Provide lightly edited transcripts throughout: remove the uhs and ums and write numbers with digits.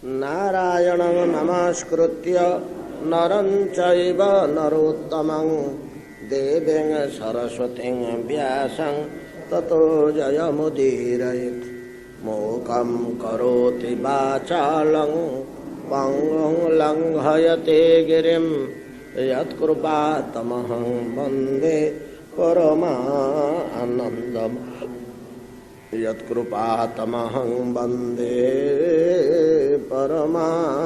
नारायणं नमस्कृत्य नरं चैव नरोत्तमं देवीं सरस्वतीं व्यासं ततो जयमुदीरयेत्। मूकं करोति वाचालं पङ्गुं लङ्घयते गिरिं यत्कृपातमहं वन्दे परमानन्दम्। यत्कृपातमहं वन्दे परमानन्दमाधवं।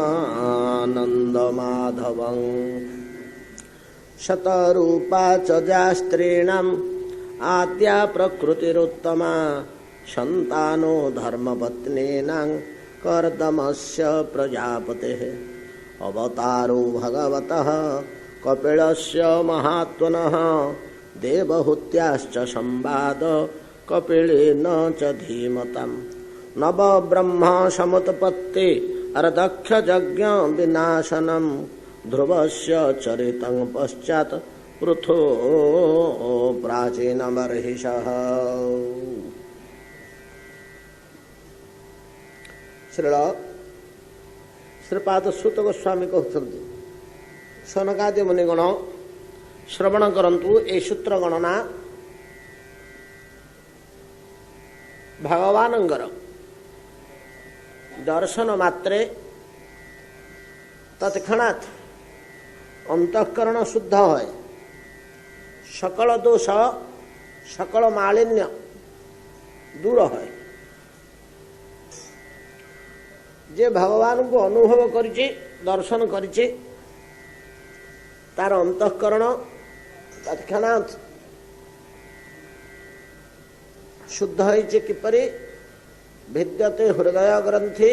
शतरूपा च या स्त्रीणाम् आद्या प्रकृतिरुत्तमा सन्तानो धर्मपत्नीनां कर्दमस्य प्रजापतेः। अवतारो भगवतः कपिलस्य महात्मनः देवहूत्याश्च संवाद कपिलेन च धीमताम्। नवब्रह्म समुत्पत्ति अर्धक्षयज्ञ विनाशनम् ध्रुवस्य चरितं पश्चात् पृथो प्राचीनमर्हिषः। श्रीपाद सूत गोस्वामी कहते सनकादि मुनिगण श्रवण करंतु। ए सूत्र गणना भगवानंगर दर्शन मात्रे तत्क्षणात् अंतःकरण शुद्ध है। सकल दोष सकल मालिन्य दूर है। जे भगवान को अनुभव करिछि दर्शन करिछि तार अंतःकरण तत्क्षणात् शुद्ध होइछि। किपरि भिद्यते हृदय ग्रंथि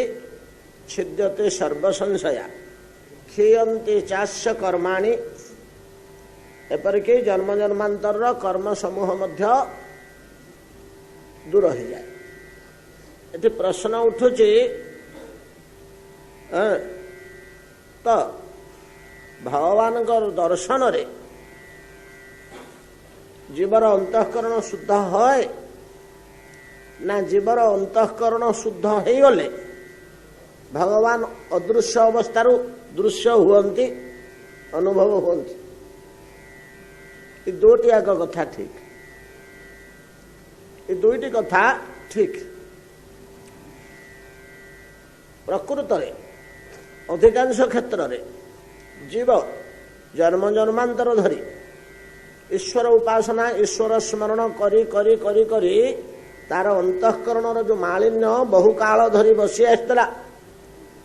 छिद्यते सर्व संशया क्षीयन्ते चास्य कर्माणि। एपरिक जन्म जन्मांतर कर्म समूह मध्य दूर हो जाए। ये प्रश्न उठुछि तो भगवान दर्शन रे जीवर अंतःकरण शुद्ध है ना जीवर अंतःकरण शुद्ध हो गले भगवान अदृश्य अवस्था दृश्य हुअन्ति अनुभव हुअन्ति। ये दुईटी आग कथा ठीक। ये दुईटी कथा ठीक। प्रकृत रे अधिकांश क्षेत्र रे जीव जन्म जन्मांतर धरी ईश्वर उपासना ईश्वर स्मरण करी करी करी करी तार अंतःकरण जो मालिन्य बहु काल धरी बसी आसला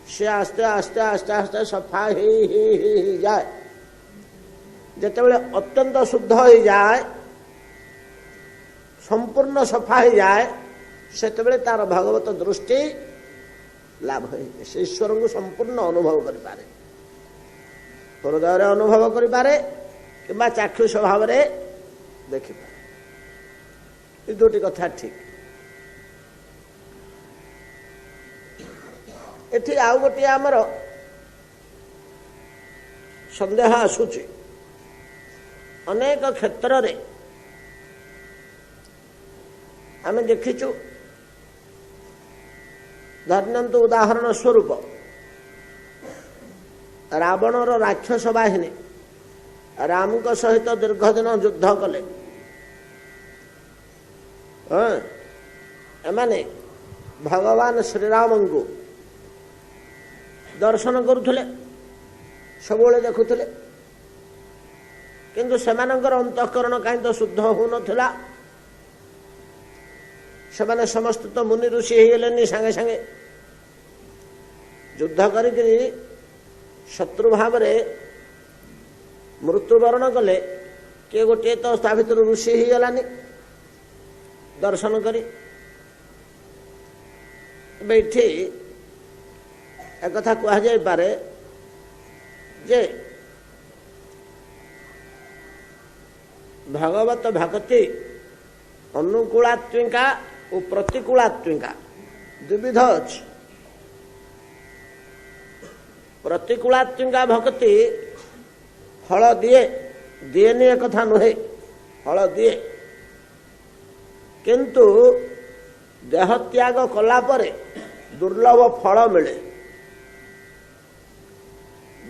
से आस्ते आस्ते आस्ते आस्ते सफा ही जाए। जेतेबेले अत्यंत शुद्ध हो जाए संपूर्ण सफा हो जाए सेतेबेले तार भगवत दृष्टि लाभ है। ईश्वर को संपूर्ण अनुभव करि पारे हृदय अनुभव करि पारे किंबा चाक्षुष भाव रे देखि पारे। ये दुटी कथा ठीक। एठी आउ गोटे आमर संदेह आसुची। अनेक क्षेत्र रे आमे देखिचु। धर्यंतु उदाहरण स्वरूप रावणर राक्षस बाहिनी राम को सहित दीर्घ दिन युद्ध कले। एमाने भगवान श्रीराम को दर्शन करुले सबुले देखुले किंतु सेमानंकर अंतःकरण कहीं तो शुद्ध हो नथिला। सेमाने समस्त तो मुनि ऋषि होगले सांगे सांगे युद्ध करी शत्रु भाव रे मृत्युवरण कले। किए गोटे तो ता भीतर ऋषि हो गलानी दर्शन करी। बैठी एक कथा कह जाय पारे जे भगवत भक्ति अनुकूलात्मिका और प्रतिकूलात्मिका द्विविध अछि। प्रतिकूलात्मिका भक्ति फल दिए दिएनि एक कथा नुहे फल दिए किंतु देह त्याग कला परे दुर्लभ फल मिले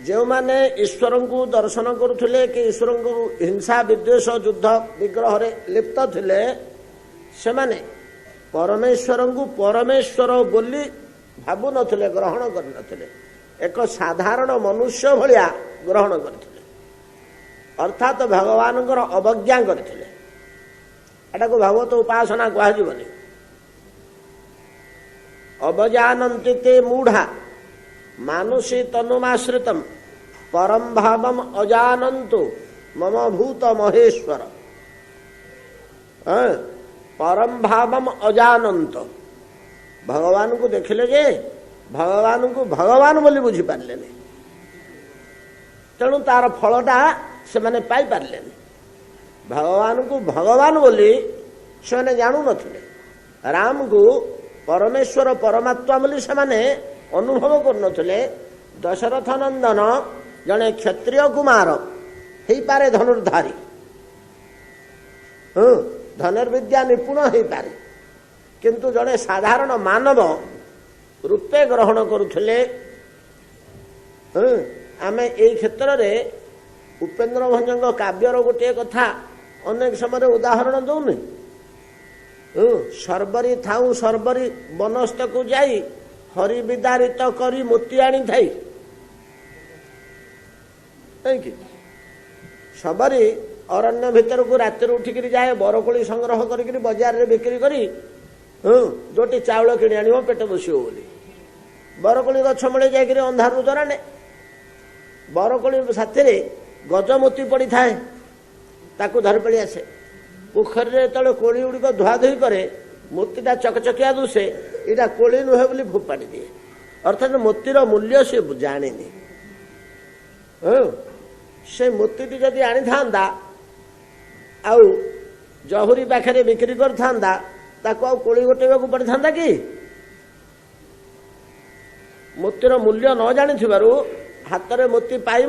जो माने ईश्वर को दर्शन करुले कि ईश्वर को हिंसा विद्वेष युद्ध विग्रह लिप्त थे से माने परमेश्वर को परमेश्वर बोली भावु नथिले ग्रहण करनथिले एक साधारण मनुष्य भलिया ग्रहण करथिले अर्थात भगवान अवज्ञा करथिले एटा को भागवत उपासना कहजिबनी अवजानन्ति ते मूढ़ा मानुषी तनुमाश्रितम परम भावम अजानन्तु मम भूत महेश्वर परम भावम अजानंत भगवान को देखिले जे भगवान को भगवान बोली बुझी पारे तेणु तार फलटा से माने पाई पारे भगवान को भगवान बोली से जानू नथिले राम को परमेश्वर परमात्मा बोली से माने अनुभव करनथिले दशरथ नंदन जने क्षत्रिय कुमार हेई पारे धनुर्धारी धनुर्विद्या निपुण हेई पारे किंतु जड़े साधारण मानव रूपे ग्रहण करुले आमे एई क्षेत्र रे उपेन्द्र भंजंग काव्यर गोटे कथा अनेक समय उदाहरण दौनी सर्वरी थाऊ सर्वरी बनस्थ को जाई हरि विदारित करी मोती आनी थाई सबरी अरण्य भितर को राति उठिक जाए बरकोली संग्रह करी बजार रे बिक्री करी जोटी चाउल किणी आनिब पेट बसिब बोली बरकोली गछ मूले जाकर अंधारू जराने बरकोली साथी गजमोती पड़ी थाए ताकू धर पड़ी आसे पोखरी जो कोड़ी गुड़िक धुआधुई करे मोतीटा चकचकिया दुसे इटा कोड़ी नुहे बोली फोपाड़ी दिए अर्थात मोतीर मूल्य से जाने से मोतीटी जदि आनी था आउ जहुरी पाखे बिक्री कर कोड़ी गोटेबा पड़ी था कि मोतीर मूल्य न जानी हाथ में मोती पाई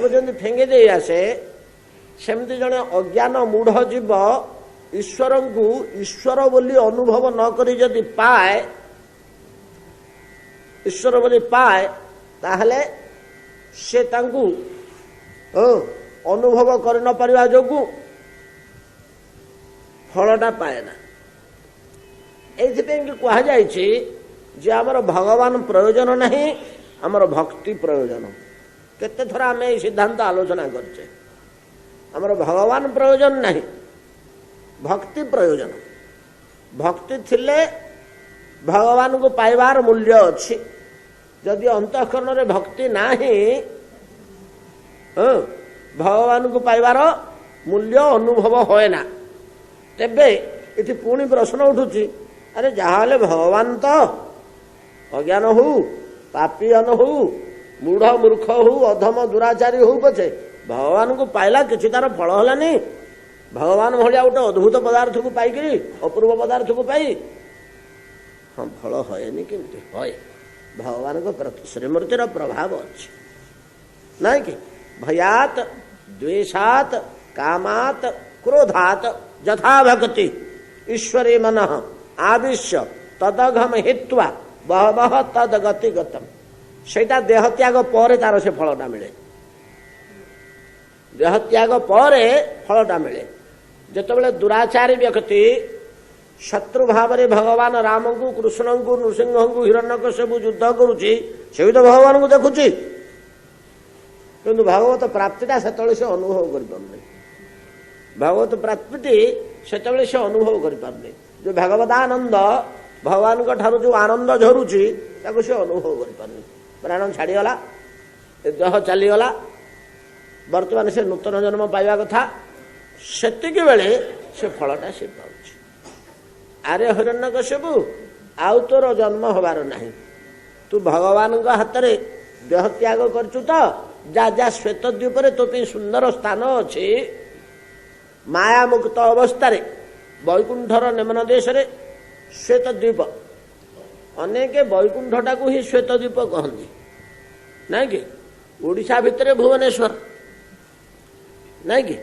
जमी फेंगे दे आसे सेमती जड़े अज्ञान मूढ़ जीव ईश्वर को ईश्वर बोली अनुभव न करी जदि पाए ईश्वर बोली पाए ताहले से तांकु अनुभव कर न पारिबा जोगु फलटा पाए ना एथिପାଇଁ कहा जायछि जे हमर भगवान प्रयोजन नहीं हमर भक्ति प्रयोजन केते थरा आमे ए सिद्धांत आलोचना करछे हमर भगवान प्रयोजन नहीं भक्ति प्रयोजन भक्ति थिले भगवान को पाइबार मूल्य अच्छी जदि अंतःकरण रे भक्ति नाही भगवान को पाइबार मूल्य अनुभव होए ना तेबे इति पुणी प्रश्न उठुची अरे जहाले भगवान तो अज्ञान हो पापीयन हो मूढ़ मूर्ख हो अधम दुराचारी हो पछे भगवान को पाइला किसी तार फल हलानी भगवान भाया गोटे अद्भुत पदार्थ को पाइकी अपूर्व पदार्थ को पाई हाँ फल हयनी केमती हय भगवान को प्रति श्रीमूर्तिर प्रभाव अच्छी नहीं कि भयात द्वेषात कामात क्रोधात यथा भक्ति ईश्वरी मन आविश्य तदघम हित्वा बहवः तद गति गतम सेटा देह त्याग पर तार से फलटा मिले देह त्याग पर फलटा मिले जितेबाला दुराचारी व्यक्ति शत्रु भाव में भगवान राम को कृष्ण को नृसिंह को हिरण्यकश्यप युद्ध करुच्ची से भी तो भगवान को देखुची किंतु भागवत प्राप्तिटा से अनुभव कर भागवत प्राप्ति से अनुभव कर जो भगवदानंद भगवान को ठारू जो आनंद झरुची से अनुभव कर प्राण छाड़ीगला देह चलीगला वर्तमान से नूतन जन्म पाइबा कथा सेतिक बेले से फलटा से पाउछ आरे हिरण्यकश्यप आउ तोर जन्म हबार नहीं तू भगवान का हाथ में देह त्याग करचु तो जा जा श्वेत द्वीप तो सुंदर स्थान अच्छी माया मुक्त अवस्था वैकुंठर निम्न देश रे श्वेत द्वीप अनेक वैकुंठटा को ही श्वेत द्वीप कहती नहीं कि ओडिशा भितर भुवनेश्वर नहीं कि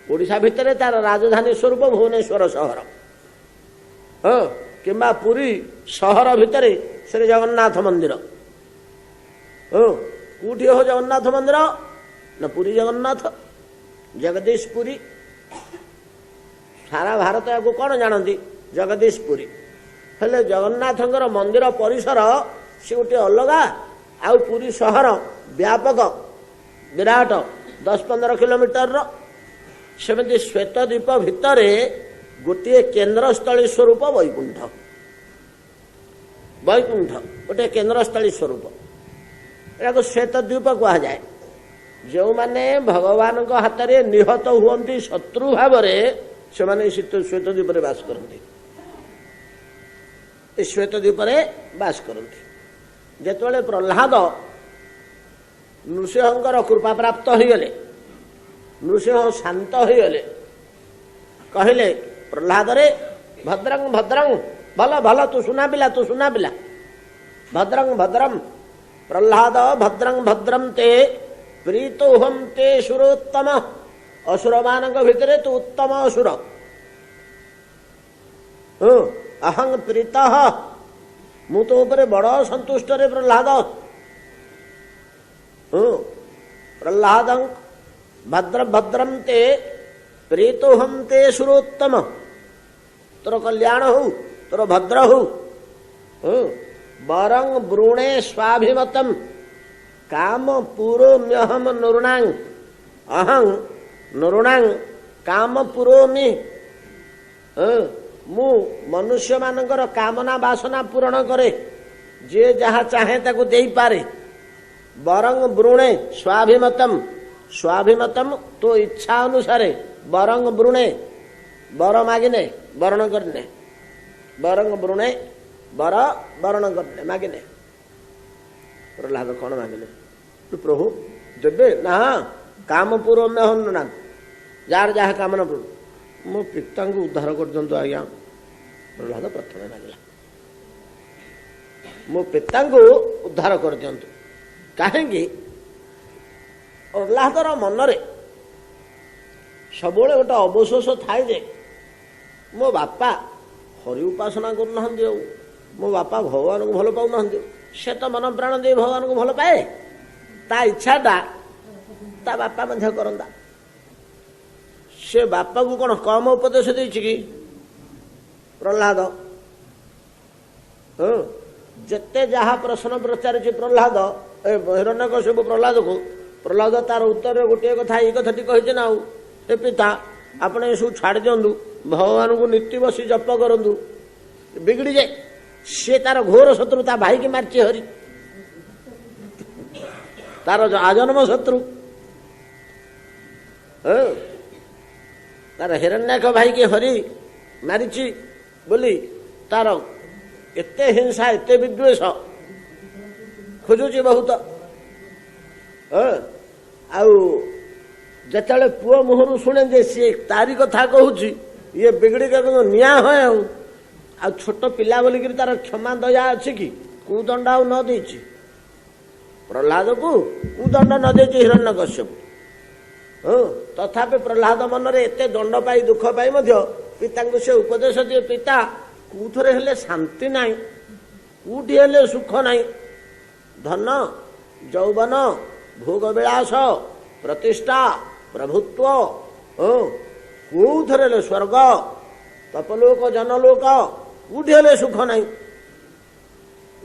ओडिशा भितर तार राजधानी स्वरूप भुवनेश्वर सहर हाँ किंबा पुरी सहर भितर श्री जगन्नाथ मंदिर कौटी हो जगन्नाथ मंदिर ना पुरी जगन्नाथ जगदीशपुरी सारा भारत या कौन जानती जगदीशपुरी हेले जगन्नाथंकर मंदिर परिसर सी गोटे अलगा आउ पुरी सहर व्यापक विराट 10-15 किलोमीटर सेमती श्वेतद्वीप भितर गोटे केन्द्रस्थली स्वरूप वैकुंठ वैकुंठ गोटे केन्द्रस्थली स्वरूप या श्वेतद्वीप कह जाए जो माने भगवान हाथ में निहत हुए शत्रु भाव से श्वेतद्वीप बास करती श्वेतद्वीप बास करती जेतबेले प्रह्लाद नृसिंहर कृपा प्राप्त हो गले नृसिंह शांत हो गले कहले प्रह्लाद रे भद्रंग भद्रंग भल भल तू सुना पिला भद्रंग भद्रम प्रह्लाद भद्रंग भद्रम ते प्रीतोहम ते सुरोत्तम असुर मान भितर तू उत्तम असुर अहं प्रीत मु तो ऊपर बड़ संतुष्ट रे प्रह्लाद प्रह्लाद भद्र भद्रम ते प्रीतोहम ते सुरोत्तम तोर कल्याण हो तोर भद्र हो वरंग ब्रूणे स्वाभिमतम काम पुरोम्यहम नृणांग अहं नृणांग काम पुरोमि मु मनुष्य मानकर कामना वासना पूरण करे जे जहाँ चाहे ताको देई पारे वरंग ब्रूणे स्वाभिमतम स्वाभिमतम तो इच्छा अनुसारे वरंग ब्रूणे वर मागिने वर्ण करने वरंग ब्रूणे वर वर्ण करने मागिने प्रह्लाद कौन मागिले प्रभु देवे ना काम पूर्व में हो ना जार जहाँ कामना पूर्ण मो पिता को उद्धार कर दिंतु आज्ञा प्रह्लाद प्रथम मांगला मो पिता को उद्धार कर दिंतु कहीं प्रह्लादर मनरे सब गोटे अवशोष थाए जे मो बापा हरि उपासना करना मो बापा भगवान को भल पाऊना से तो मन प्राण दे भगवान को भल पाए ता इच्छाटा ता बापा मध्य करंदा से बापा को कौन कम उपदेश देछि कि प्रह्लाद जेते जहाँ प्रश्न प्रचारित प्रह्लाद हिरण्यकश्यप प्रह्लाद तार उत्तर गोटे कथा ये कथाटी कही ना हे पिता आपने सब छाड़ दिंतु भगवान को नीति बसी जप करूँ बिगड़ी जाए सी तार घोर शत्रु ता भाई की मार्ची हरि तार आजन्म शत्रु तार हिरण्यक भाई की हरि मारिची बोली तार एते हिंसा एते विद्वेष खोजुची बहुत आते पुओ मुहर शुणे जे सी तारी कथा कहूँ ये बिगड़ी निया है आ छोट पिला बोलिक तार क्षमा दया अच्छी कि कुदंड आ न देछि प्रह्लाद को कुदंड न देछि हिरण्यकश्यप तथापि प्रह्लाद मनरे एते दंड पाई दुख पाई मध्य पिता से उपदेश दिए पिता कौथरे हेले शांति नाही कौटी हेले सुख नाही धन यौवन भोग विलास प्रतिष्ठा प्रभुत्व कौथरे हेले स्वर्ग तपलोक जनलोक कौटी हेले सुख नाही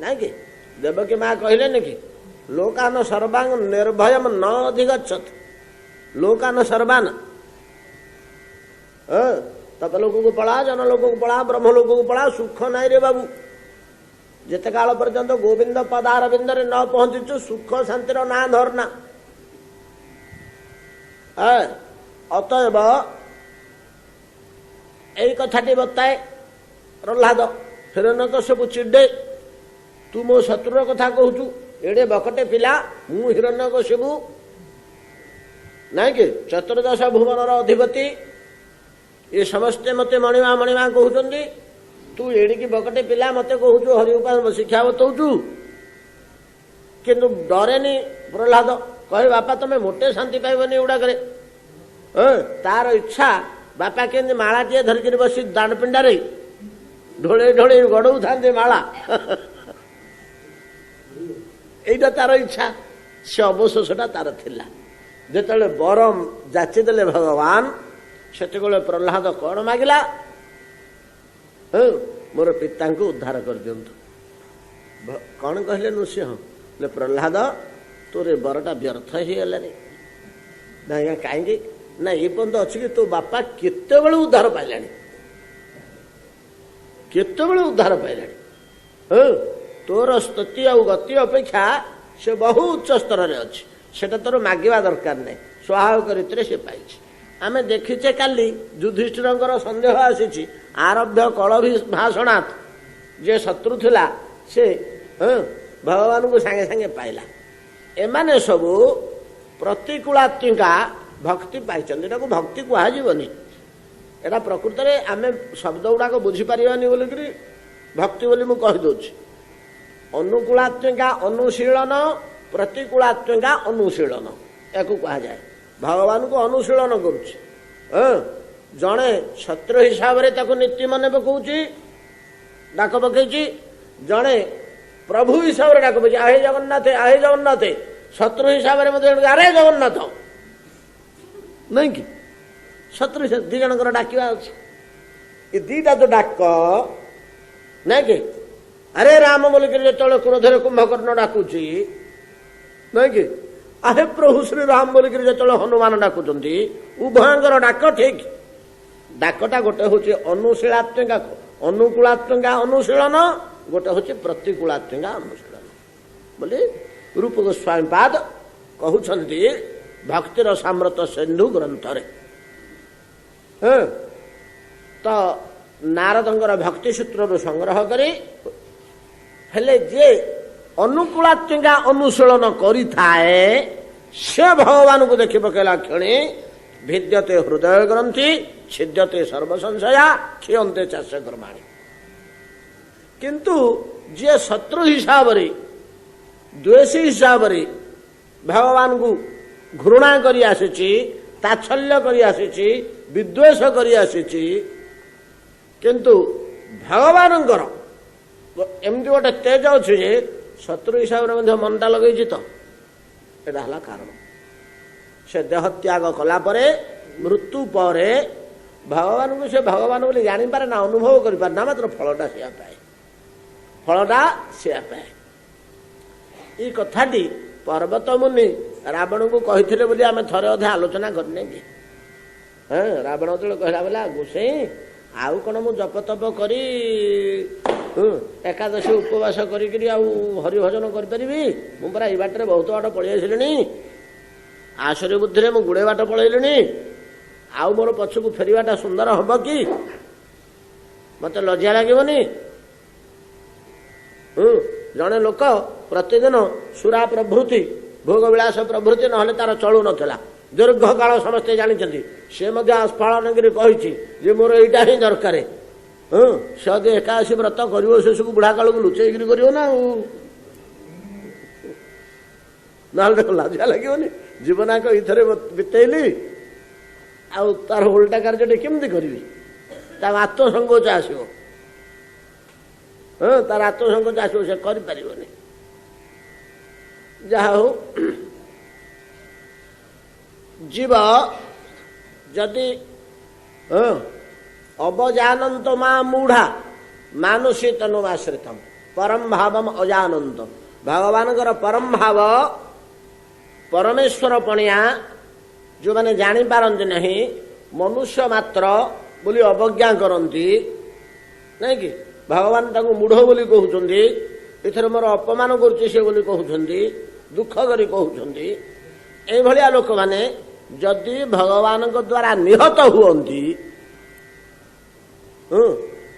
ना कि देवकी माँ कहले न कि लोकान सर्वांग निर्भयम न अधिगच्छत लोकान सर्वान तपलोक को पढ़ा जनलोक को पढ़ा ब्रह्मलोक को पढ़ा सुख नाई रे बाबू जिते काल पर्यंत गोविंद पदारविंद न पहुंचु सुख शांतिर ना धरना अतएव यही कथाटी बताए प्रह्लाद हिरण्यकश्यप चिड़े तू मो शत्रुर कथा कहूचु एडे बकटे पिला मु हिरण्यकश्यप नाई कि चतुर्दश भुवनर अधिपति ये समस्ते मते मणिमा मणिमा कहते तू एड़िकी बकटे पिला मते कहूचु हरि उपासना शिक्षा बताऊचु किंतु डरेनी प्रह्लाद कहे बापा तमें मोटे शांति पाइबनी एगुड़ाक तार इच्छा बापा केमती मालाटे धरिक बसी दाणपिंडारे ढोले ढोले गड़ौ था माला यहीटा तार इच्छा से अवशोषटा तार थिला जेतेबेले वर जाचिदेले भगवान सेतेबेले प्रहलाद कौन मागिला मोर पिता को उद्धार कर दियंतु कौन कहले नृसिंह प्रहलाद तोर बरटा व्यर्थ ही गला रे कहीं ना ये पर्यंत अच्छी कि तो बापा केते उद्धार पाइला केते उद्धार पाइला तोर स्तुति आ गति अपेक्षा से बहु उच्च स्तर में अच्छी सेटा तोर मागिबा दरकार नहीं स्वाभाविक रीति से पाई आम देखीचे काली युधिष्ठिर सन्देह आसी आरभ्य कल भाषणात जे शत्रु थिला से भगवान को सांगे सांगे पाइला एमाने सबू प्रतिकूलात्मिका भक्ति पाई भक्ति कहनी एटा प्रकृत में आम शब्द गुड़ाक बुझीपारानी बोलिक भक्ति बोली मु कहीदे अनुकूलात्मिका अनुशीलन प्रतिकूलात्मिका अनुशीलन या कह जाए भगवान को अनुशीलन करुच्ची जड़े छत्र हिसाब से नीति मन पकाउची डाक पकई जड़े प्रभु हिसाब से डाक पकई आहे जगन्नाथ शत्रु हिसाब से अरे जगन्नाथ नहीं कि शत्रु हिसाब दी जन डाकवा अच्छे ये दीटा जो डाक नहीं कि अरे राम बोलिक जो क्रोधरे कुंभकर्ण डाकुची नहीं कि आहे प्रभु श्री राम बोलिक जो हनुमान डाकुंट उभयंकर डाक ठीक डाकटा गोटे हूँ अनुशीलात्मिका अनुकूलात्मिका अनुशीलन गोटे हूँ प्रतिकूलात्मिका अनुशीलन बोली रूप गोस्वामी पाद कहते भक्तिर साम्रत सिंधु ग्रंथ तो नारदंकर भक्ति सूत्र संग्रह करी हेले जे अनुकूलात्मिका अनुशीलन करिथाए से भगवान को देखि पकेला क्षणी भिद्यते हृदय ग्रंथि छिद्यते सर्वसंशया क्षीयन्ते चाष्य कर्माणि किंतु जे शत्रु हिसाब रे द्वेषी हिसाब रे भगवान को घृणा करी आसीची ताच्छल्य करी आसीची विद्वेष करी आसीची किंतु भगवानंकर एमती गोटे तेज अच्छे जे शत्रु हिसाब से मनटा लगे तो एटा हला कारण से देह त्याग कला परे मृत्यु पर भगवान को से भगवान बोली जानी पारे ना अनुभव करि पारे ना मात्र फलटा से पाए ये कथाटी पर्वत मुनि रावण को कही बोली आम थरे अधे आलोचना करने की रावण जो कहला बोला गोसाई आउ कौन मु जप तप करी एकादशी उपवास करी हरिभजन करी मुझे ये बाटर बहुत बाट पलि आसली आश्चर्य बुद्धि में गुड़े बाट पलैली आउ मोर पछक फेरवाटा सुंदर हम कि मत लज्जा लगनी जड़े लोक प्रतिदिन सुरा प्रभृति भोग विलास प्रभृति ना तार चलु नाला दीर्घ काल समस्ते जानते सी स्फलन कही मोर यहीटा ही दरकार से अदि एकादशी व्रत कर शेष को बुढ़ा काल को लुचेक कर ना देख लज्जा लगनी जीवनाक इथरे बितेली आर उल्टा कार्य केमती करी आत्मसंकोच आसो तार आत्मसंकोच आसो से कर जहा हो जीव जदि अवजानंत मां मूढ़ा मानुषी तनुमाश्रितम परम भावम अजानंत भगवान परम भाव परमेश्वर पणिया जो मैंने जानी पारती नहीं मनुष्य मात्र बोली अवज्ञा करती नहीं कि भगवान ताको मूढ़ बोली कहते इथर मोर अपमान करुच्ची से बोली कहते दुख करी कहते ये लोक मैंने जदि भगवान द्वारा निहत हुअंती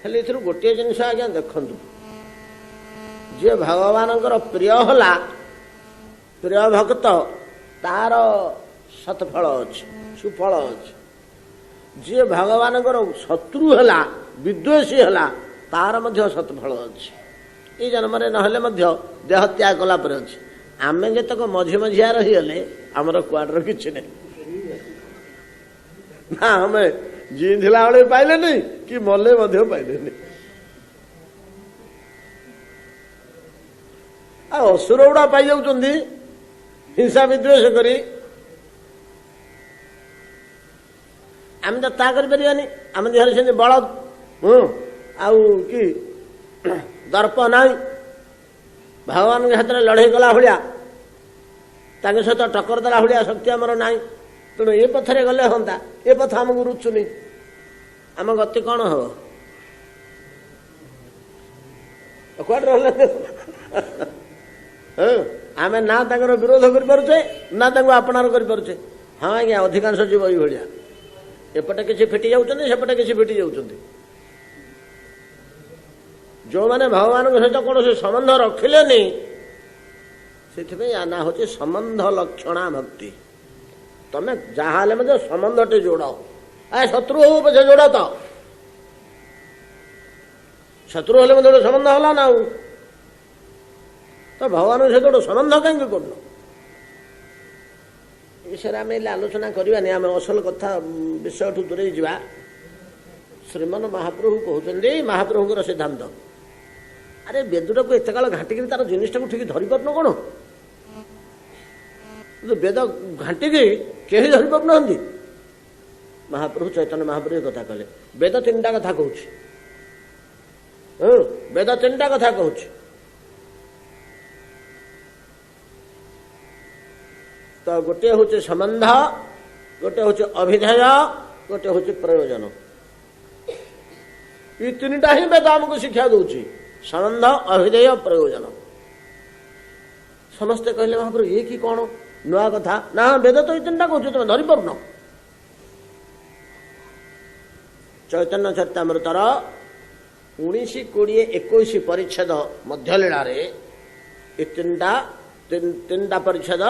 हेले गोटे जिनस आज्ञा देखु जे भगवान प्रिय होला प्रिय भक्त तार सत्फल अच्छे सुफल अच्छे जी भगवान शत्रु है विद्वेषी है तार मध्य सत्फल अच्छे ये जन्म ना देह त्याग कला अच्छे आम जतक मझी मझिया रहीगले आमर क्वाडर किसी नहीं ना आम जीला बेले पाइले नहीं कि मले पाइले नहीं असुर गुड़ा पाई जाऊँ ହିଂସା ବିଦ୍ୱେଷ କରି ଆମେ ତ ତା କରିପାରିବାନି। ଆମ ଦେହରେ ସେମିତି ବଳ ଆଉ କି ଦର୍ପ ନାହିଁ। ଭଗବାନଙ୍କ ହାତରେ ଲଢ଼େଇ କଲା ଭଳିଆ ତାଙ୍କ ସହିତ ଟକ୍କର ଦେଲା ଭଳିଆ ଶକ୍ତି ଆମର ନାହିଁ। ତେଣୁ ଏ ପଥରେ ଗଲେ ହୁଅନ୍ତା। ଏ ପଥ ଆମକୁ ରୁଚୁନି। ଆମ ଗତି କ'ଣ ହବ? କୁଆଡ଼େ ରହିଲେ? ଆମେ ନା ତାଙ୍କର ବିରୋଧ କରିପାରୁଛେ ନା ତାଙ୍କୁ ଆପଣାର କରିପାରୁଛେ। ହଁ ଆଜ୍ଞା, ଅଧିକାଂଶ ଜୀବ ଏଇଭଳିଆ। ଏପଟେ କିଛି ଫିଟି ଯାଉଛନ୍ତି, ସେପଟେ କିଛି ଫିଟି ଯାଉଛନ୍ତି। ଯେଉଁମାନେ ଭଗବାନଙ୍କ ସହିତ କୌଣସି ସମ୍ବନ୍ଧ ରଖିଲେନି, ସେଥିପାଇଁ ୟା ନାଁ ହେଉଛି ସମ୍ବନ୍ଧ ଲକ୍ଷଣା ଭକ୍ତି। ତମେ ଯାହା ହେଲେ ମଧ୍ୟ ସମ୍ବନ୍ଧଟେ ଯୋଡ଼। ଶତ୍ରୁ ହଉ ପଛେ ଯୋଡ଼ ତ। ଶତ୍ରୁ ହେଲେ ମଧ୍ୟ ଗୋଟେ ସମ୍ବନ୍ଧ ହେଲା ନା। ଆଉ ତ ଭଗବାନଙ୍କ ସହିତ ଗୋଟେ ସମ୍ବନ୍ଧ କାହିଁକି କରୁନ? ଏ ବିଷୟରେ ଆମେ ଆଲୋଚନା କରିବାନି। ଆମେ ଅସଲ କଥା ବିଷୟଠୁ ଦୂରେଇ ଯିବା। ଶ୍ରୀମନ୍ ମହାପ୍ରଭୁ କହୁଛନ୍ତି, ମହାପ୍ରଭୁଙ୍କର ସିଦ୍ଧାନ୍ତ, ଆରେ ବେଦଟାକୁ ଏତେ କାଳ ଘାଣ୍ଟିକିରି ତାର ଜିନିଷଟାକୁ ଠିକ ଧରିପାରୁନ କ'ଣ? ବେଦ ଘାଣ୍ଟିକି କେହି ଧରିପାରୁନାହାନ୍ତି। ମହାପ୍ରଭୁ ଚୈତନ୍ୟ ମହାପ୍ରଭୁ ଏ କଥା କହିଲେ। ବେଦ ତିନିଟା କଥା କହୁଛି। ବେଦ ତିନିଟା କଥା କହୁଛି। ତ ଗୋଟିଏ ହେଉଛି ସମ୍ବନ୍ଧ, ଗୋଟିଏ ହେଉଛି ଅଭିଧେୟ, ଗୋଟିଏ ହେଉଛି ପ୍ରୟୋଜନ। ଏଇ ତିନିଟା ହିଁ ବେଦ ଆମକୁ ଶିକ୍ଷା ଦଉଛି। ସମ୍ବନ୍ଧ, ଅଭିଧେୟ, ପ୍ରୟୋଜନ। ସମସ୍ତେ କହିଲେ ମହାପ୍ରଭୁ ଇଏ କି କ'ଣ ନୂଆ କଥା? ନା, ବେଦ ତ ଏଇ ତିନିଟା କହୁଛି, ତମେ ଧରିପାରୁନ। ଚୈତନ୍ୟ ଚରିତାମୃତର 19, 20, 21 ପରିଚ୍ଛେଦ ମଧ୍ୟଲୀଳାରେ ଏ ତିନିଟା ପରିଚ୍ଛେଦ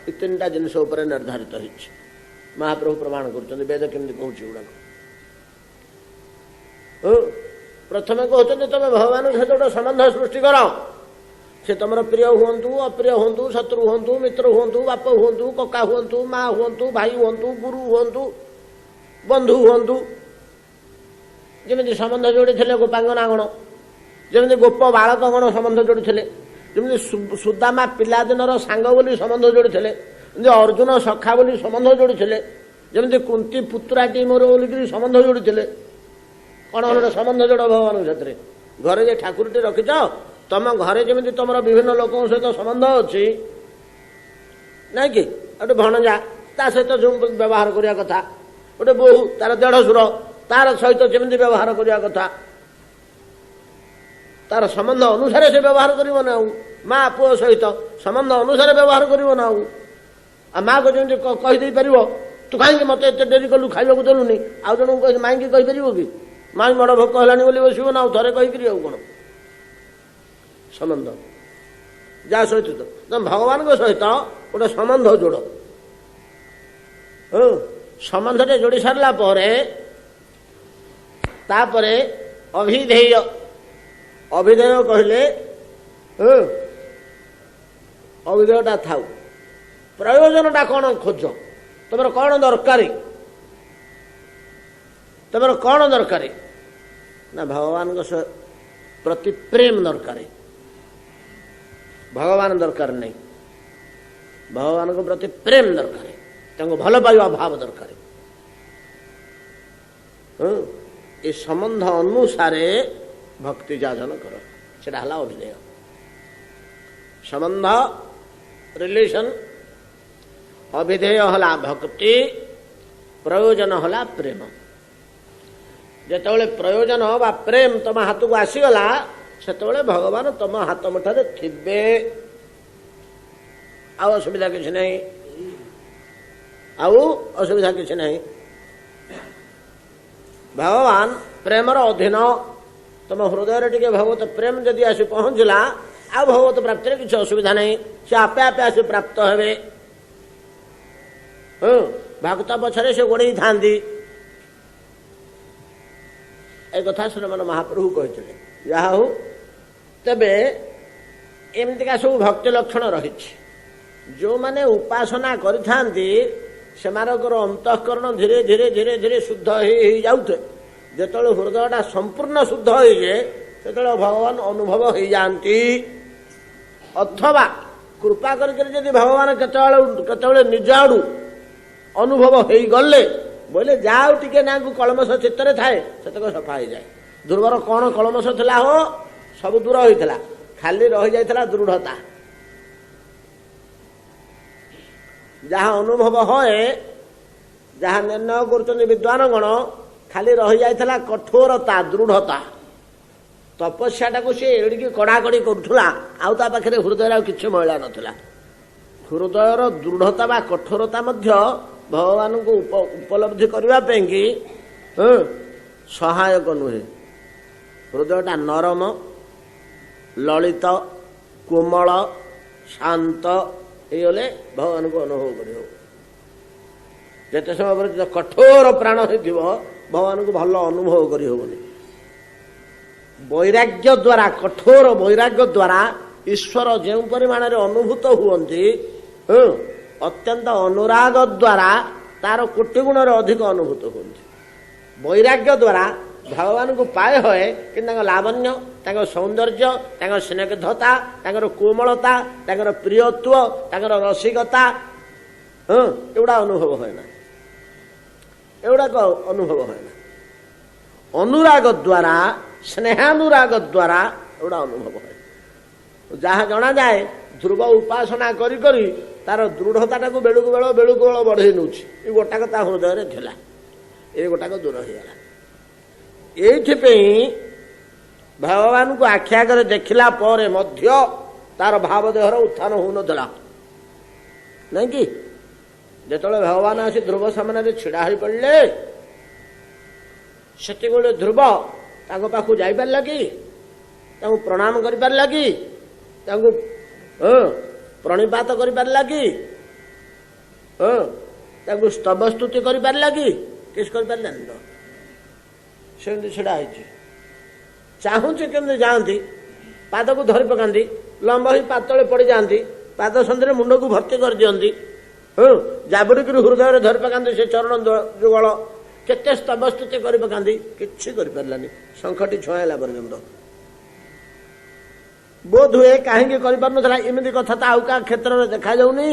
ଏ ତିନିଟା ଜିନିଷ ଉପରେ ନିର୍ଦ୍ଧାରିତ ହେଇଛି। ମହାପ୍ରଭୁ ପ୍ରମାଣ କରୁଛନ୍ତି ବେଦ କେମିତି କହୁଛି ଏଗୁଡ଼ାକ। ପ୍ରଥମେ କହୁଛନ୍ତି ତମେ ଭଗବାନଙ୍କ ସହିତ ଗୋଟେ ସମ୍ବନ୍ଧ ସୃଷ୍ଟି କର। ସେ ତମର ପ୍ରିୟ ହୁଅନ୍ତୁ, ଅପ୍ରିୟ ହୁଅନ୍ତୁ, ଶତ୍ରୁ ହୁଅନ୍ତୁ, ମିତ୍ର ହୁଅନ୍ତୁ, ବାପ ହୁଅନ୍ତୁ, କକା ହୁଅନ୍ତୁ, ମା ହୁଅନ୍ତୁ, ଭାଇ ହୁଅନ୍ତୁ, ଗୁରୁ ହୁଅନ୍ତୁ, ବନ୍ଧୁ ହୁଅନ୍ତୁ। ଯେମିତି ସମ୍ବନ୍ଧ ଯୋଡ଼ିଥିଲେ ଗୋପାଙ୍ଗନାଗଣ, ଯେମିତି ଗୋପ ବାଳକଗଣ ସମ୍ବନ୍ଧ ଯୋଡ଼ିଥିଲେ, ଯେମିତି ସୁଦାମା ପିଲାଦିନର ସାଙ୍ଗ ବୋଲି ସମ୍ବନ୍ଧ ଯୋଡ଼ିଥିଲେ, ଯେମିତି ଅର୍ଜୁନ ସଖା ବୋଲି ସମ୍ବନ୍ଧ ଯୋଡ଼ିଥିଲେ, ଯେମିତି କୁନ୍ତୀ ପୁତୁରାଟି ମୋର ବୋଲିକିରି ସମ୍ବନ୍ଧ ଯୋଡ଼ିଥିଲେ। କ'ଣ ଗୋଟେ ସମ୍ବନ୍ଧ ଯୋଡ଼ ଭଗବାନଙ୍କ ସାଥିରେ। ଘରେ ଯେ ଠାକୁରଟି ରଖିଛ, ତମ ଘରେ ଯେମିତି ତମର ବିଭିନ୍ନ ଲୋକଙ୍କ ସହିତ ସମ୍ବନ୍ଧ ଅଛି, ନାଇଁ କି? ଗୋଟେ ଭଣଜା, ତା ସହିତ ଯେଉଁ ବ୍ୟବହାର କରିବା କଥା, ଗୋଟେ ବୋହୂ ତାର ଦେଢ଼ଶୁର ତାର ସହିତ ଯେମିତି ବ୍ୟବହାର କରିବା କଥା, ତାର ସମ୍ବନ୍ଧ ଅନୁସାରେ ସେ ବ୍ୟବହାର କରିବ ନା। ଆଉ ମା ପୁଅ ସହିତ ସମ୍ବନ୍ଧ ଅନୁସାରେ ବ୍ୟବହାର କରିବ ନା। ଆଉ ମାଆକୁ ଯେମିତି କହିଦେଇପାରିବ ତୁ କାହିଁକି ମୋତେ ଏତେ ଡେରି କଲୁ, ଖାଇବାକୁ ଦେଲୁନି, ଆଉ ଜଣଙ୍କୁ ମାଇଁକି କହିପାରିବ କି? ମାଇଁ ବଡ଼ ଭୋକ ହେଲାଣି ବୋଲି ବସିବ ନା, ଆଉ ଥରେ କହିକିରି ଆଉ କ'ଣ ସମ୍ବନ୍ଧ? ଯାହା ସହିତ ତମେ ଭଗବାନଙ୍କ ସହିତ ଗୋଟେ ସମ୍ବନ୍ଧ ଯୋଡ଼। ସମ୍ବନ୍ଧଟେ ଯୋଡ଼ି ସାରିଲା ପରେ ତାପରେ ଅଭିଧେୟ। ଅଭିଧେୟ କହିଲେ ଅଭିଧେୟଟା ଥାଉ। ପ୍ରୟୋଜନଟା କ'ଣ ଖୋଜ? ତମର କ'ଣ ଦରକାର? ତମର କ'ଣ ଦରକାର? ନା ଭଗବାନଙ୍କ ପ୍ରତି ପ୍ରେମ ଦରକାର। ଭଗବାନ ଦରକାର ନାହିଁ, ଭଗବାନଙ୍କ ପ୍ରତି ପ୍ରେମ ଦରକାର, ତାଙ୍କୁ ଭଲ ପାଇବା ଭାବ ଦରକାର। ଏ ସମ୍ବନ୍ଧ ଅନୁସାରେ ଭକ୍ତି ଯାଜନ କର, ସେଟା ହେଲା ଅଭିଧେୟ। ସମ୍ବନ୍ଧ ରିଲେସନ, ଅଭିଧେୟ ହେଲା ଭକ୍ତି, ପ୍ରୟୋଜନ ହେଲା ପ୍ରେମ। ଯେତେବେଳେ ପ୍ରୟୋଜନ ବା ପ୍ରେମ ତମ ହାତକୁ ଆସିଗଲା, ସେତେବେଳେ ଭଗବାନ ତମ ହାତ ମୁଠାରେ ଥିବେ, ଆଉ ଅସୁବିଧା କିଛି ନାହିଁ। ଆଉ ଅସୁବିଧା କିଛି ନାହିଁ। ଭଗବାନ ପ୍ରେମର ଅଧୀନ। ତମ ହୃଦୟରେ ଟିକେ ଭଗବତ ପ୍ରେମ ଯଦି ଆସି ପହଞ୍ଚିଲା, ଆଉ ଭଗବତ ପ୍ରାପ୍ତିରେ କିଛି ଅସୁବିଧା ନାହିଁ। ସେ ଆପେ ଆପେ ଆସି ପ୍ରାପ୍ତ ହେବେ। ଭକ୍ତ ପଛରେ ସେ ଗୋଡ଼େଇଥାନ୍ତି। ଏ କଥା ଶ୍ରୀମନ୍ ମହାପ୍ରଭୁ କହିଥିଲେ। ଯାହା ହଉ, ତେବେ ଏମିତିକା ସବୁ ଭକ୍ତି ଲକ୍ଷଣ ରହିଛି। ଯେଉଁମାନେ ଉପାସନା କରିଥାନ୍ତି ସେମାନଙ୍କର ଅନ୍ତଃକରଣ ଧୀରେ ଧୀରେ ଧୀରେ ଧୀରେ ଶୁଦ୍ଧ ହେଇଯାଉଥାଏ। ଯେତେବେଳେ ହୃଦୟଟା ସମ୍ପୂର୍ଣ୍ଣ ଶୁଦ୍ଧ ହେଇଯାଏ, ସେତେବେଳେ ଭଗବାନ ଅନୁଭବ ହେଇଯାଆନ୍ତି। ଅଥବା कृपा करके भगवान केतବେଳେ निज आड़ू अनुभव हो गले बोले जाओ टिके ना कलमश चित्त थाए से सफा हो जाए। ध्रुवर कौन कलमश थिला हो सब दूर होता खाली रही जाता दृढ़ता जहाँ अनुभव होए जहाँ निर्णय कर विद्वान गण खाली रही जाता कठोरता दृढ़ता तपस्या टाक सी एड़िकी कड़ाकड़ी करूला आउ ता पाखे हृदय किसी महिला नाला हृदयर दृढ़ता बा कठोरता मध्य भगवान को उपलब्धि करने की सहायक नुहे। हृदयटा नरम ललित कोमल शांत ये भगवान को अनुभव करते समय कठोर प्राण हो भगवान को भल अनुभव करहबनी। वैराग्य द्वारा कठोर वैराग्य द्वारा ईश्वर जो परिमाण अनुभूत हुए अत्यंत अनुराग द्वारा तार कोटि गुण अधिक अनुभूत हुए। वैराग्य द्वारा भगवान को पाए हुए कि लावण्य सौंदर्य स्निग्धता कोमलता प्रियत्व रसिकता एगुड़ा अनुभव है ना एगुड़ाक अनुभव है ना। अनुराग द्वारा स्नेहानुराग द्वारा एगुड़ा अनुभव है। जहाँ जना जाए ध्रुव उपासना करी करी तार दृढ़ता टाक बेलू बेल बढ़े नौ गोटाक हृदय थिला ये गोटाक दूर होगा। ये भगवान को आख्यागर देखला पर मध्य तार भाव देहर उत्थान हो नाला नहीं कि जिते भगवान आसी ध्रुव सामने छिड़ा हो पड़े से ध्रुव पाखु जाई पार कि प्रणाम कर पार कि प्रणिपात कर पार कि स्तव स्तुति कर पार कि किस कर पार तो से छिड़ा चाहूचे केमती जाती पाद को धरी पकाती लंब ही पाद तले पड़ जाती पाद सन्धि मुंड को भर्ती कर दिखती जाबुड़ी हृदय धरी पकाती से चरण जुगल केते स्तव स्तुति कर पकाती किसी कर पारानी शंखटी छुआला पर्यंत बोध हुए कहीं कर इमती कथा तो आउ का क्षेत्र में देखा जाऊनी।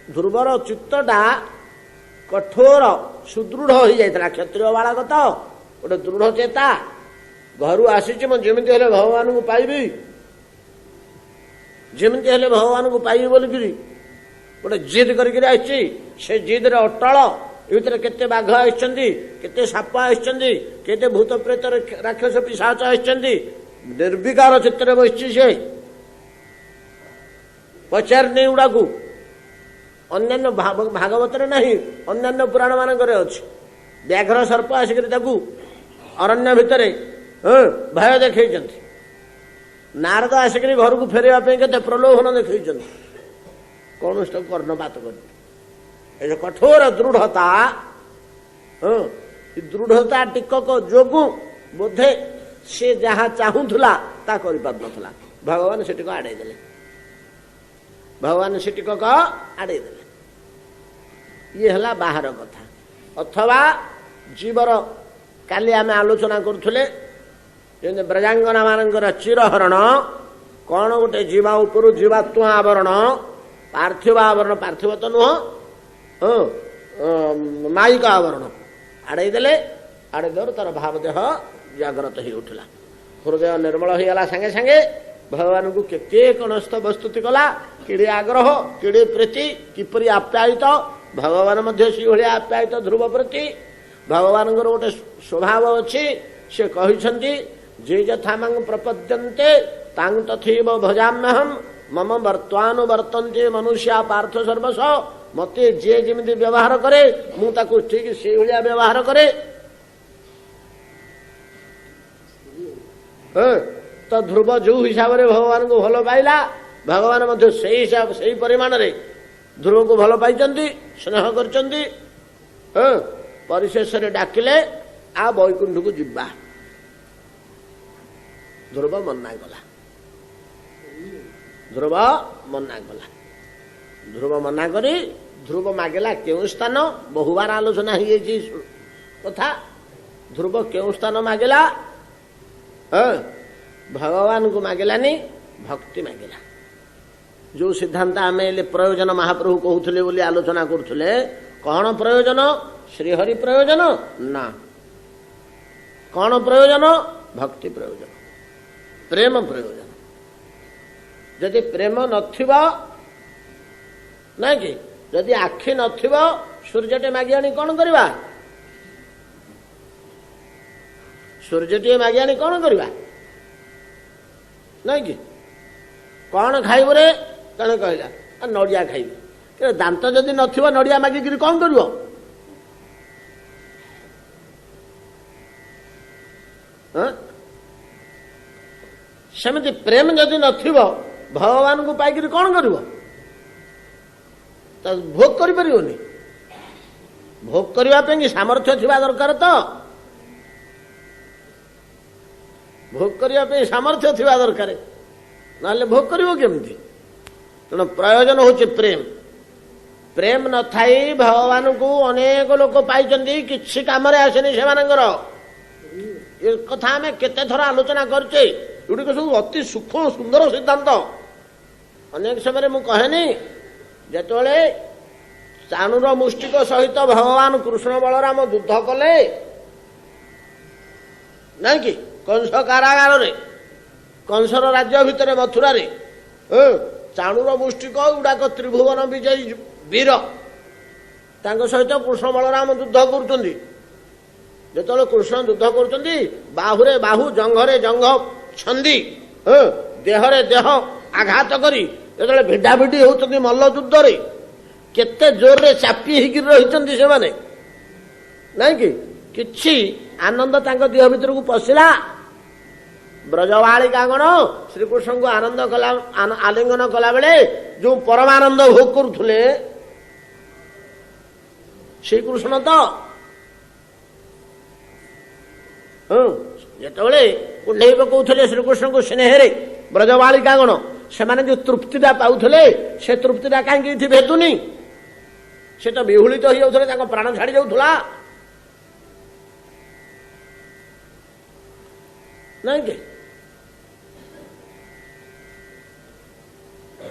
ध्रुवर चित्तटा कठोर सुदृढ़ हो जाता क्षत्रिय बालक तो गोटे दृढ़ चेता घर आसी जमी भगवान को पाइबी जमी भगवान को पाइबी बोलिकी गोटे जिद करके से जिद रे अटल ये केते बाघ आते साप आते भूत प्रेत राक्षस पिशाच आते निर्विकार चित्र बसि से पचार नहीं उड़ा को अन्य भागवत नहीं अन्य पुराण मानक अच्छी व्याघ्र सर्प आसिक अरण्य भितर भय देखी नारद आसिक घर को फेरवाई के प्रलोभन देखी कौन कर्णपात कर कठोर दृढ़ता दृढ़ता टिकक जोगु बोधे से जहाँ चाहूला ता कर भगवान से आड़े देले भगवान से टिकक आड़े देले ये हला बाहर कथा अथवा जीवर काली आम आलोचना करुले ब्रजांगना मानकर चिरहरण कौन गोटे जीवा उपरु जीवात्म आवरण पार्थिव आवरण पार्थिव तो नुह माइक आवरण आड़े देले आड़े देवर तार भाव देह जागृत हो उठला हृदय निर्मल होगला सांगे सांगे भगवान को केते कणस्थ वस्तुति कला किड़े आग्रह किड़े प्रीति किपरि आप्यायित भगवान मध्य सी भाया आप्यायित ध्रुव प्रति भगवान गोटे स्वभाव अच्छी से कहते जे यथा मांग प्रपद्यन्ते तांग तथैव भजाम्यहम मम वर्तन्ते मनुष्या पार्थ सर्वस मते जे जमी व्यवहार करे मुझे ठीक से भाया व्यवहार करे तो ध्रुव जो हिसाब से भगवान को भल पाइला भगवान मध्य से हिसाब से परिमाण रे ध्रुव को भल पाई स्नेह करचंदी परिशेष डाकिले आ वैकुंठ को जिबा ध्रुव मना गला ध्रुव मना गला ध्रुव मना करी ध्रुव मागेला क्यों स्थान बहुबार आलोचना हो कथा ध्रुव क्यों स्थान मागेला भगवान को मागेलानी भक्ति मांगिला। जो सिद्धांत आम प्रयोजन महाप्रभु कहते बोली आलोचना करुले, कौन प्रयोजन? श्रीहरि प्रयोजन ना, कौन प्रयोजन? भक्ति प्रयोजन, प्रेम प्रयोजन। जदि प्रेम नथिबा ना कि जदि आखि नथिबा सूर्यटे मागी आनी कौन करवा? सूर्यटे मागी आनी कौन करवा? नहीं कि कौन खाइब रे? कौन कहला नड़िया खाइब। दांत जदि नथिबा नड़िया मागिक कौन करिवो? सेमती प्रेम जदि नथिब भगवान को पाइक कौन करिवो? भोग करिपरिवनी। भोग करने कि सामर्थ्य थिबा दरकार। तो भोग करने सामर्थ्य थिबा दरकार, ना भोग करिवो केमती? तेणु प्रयोजन होचे प्रेम। प्रेम न थाई भगवान को अनेक लोक पाई किसी कम आसेनी से कथा आम केते थर आलोचना करचे। युड़िक सब अति सूक्ष्म सुंदर सिद्धांत। अनेक समय मु कहेनी जेतोले चाणूर मुष्टिक सहित भगवान कृष्ण बलराम युद्ध कले ना कि कंस कारागार रे, कंसर राज्य भितर मथुरा रे चाणूर मुष्टिक गुड़ाक त्रिभुवन विजयी वीर तांको सहित कृष्ण बलराम युद्ध करुचंदी। जेतोले कृष्ण युद्ध करुचंदी बाहुरे बाहु जंघरे जंघ छंदी देहरे देह आघात करी जेतोले भिडा भिडी होउचंदी मल्ल युद्ध रे केते जोर रे चापी हिकी रहिचंदी से माने नहीं कि किछि आनंद तांको देह भीतर को पसिला। ब्रजवालिका गण श्रीकृष्ण को आनंद कला आलिंगन कला बेले जो परमानंद भोग करुले श्रीकृष्ण तो जिते कुंडे पकाउले श्रीकृष्ण को स्नेह ब्रजवालिका गण से जो तृप्तिटा पाउले से तृप्तिटा कहीं भेटुनी। से तो विहुलित हो जाते प्राण छाड़ी जाऊला नहीं कि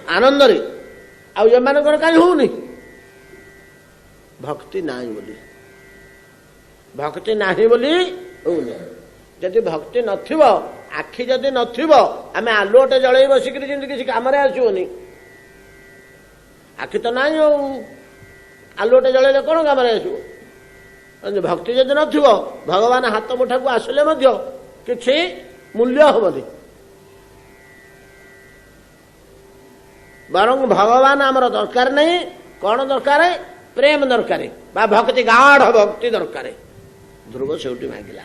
आनंद रे आमानकर कहीं होनी भक्ति नाही बोली, भक्ति नाही बोली होनी। जदि भक्ति नथिबो आखि जदि नथिबो आमे आलुटे जळै बसिकरी जेंति किसी काम रे आसीबोनी। आखि तो नाही आलुटे जळैले कोन काम रे आसीबो? भक्ति जदि नथिबो भगवान हाथ मुठा को आसले मध्य किछि मूल्य होबनी। बरं भगवान आमर दरकार नहीं, कौन दरकार? प्रेम दरकार बा भक्ति गाढ़ भक्ति दरकार। ध्रुव सेउटी मांगिला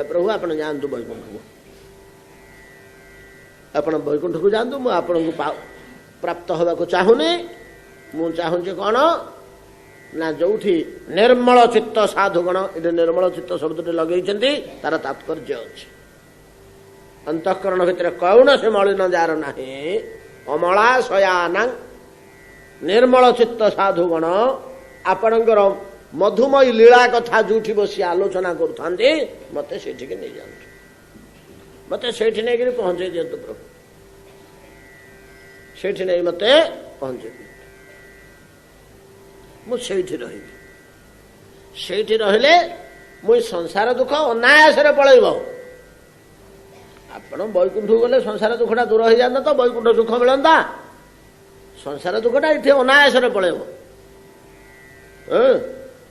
प्रभु आपण जानतु वैकुंठ को, आपण वैकुंठ को जानतु मु आपण को प्राप्त होगा को चाहूनी। मु चाहूँ कौन ना जोठी निर्मल चित्त साधुगण ये निर्मल चित्त शब्द लगे तार तात्पर्य अच्छे। अंतःकरण भितर कौन से मलिन जार नाही अमला शयाना निर्मल चित्त साधुगण आपणकर मधुमयी लीला कथा जोठी बसी आलोचना करुता मत से नहीं जातु, मत से नहीं पहुंचे दिंतु प्रभु, से नहीं मत पहुंचे मुझे रहिले मुई संसार दुख अनायास पलैब। आपण वैकुंठ गले संसार दुखटा दूर हो जाता तो वैकुंठ सुख मिलता। संसार दुखटा ये अनायास पलैब।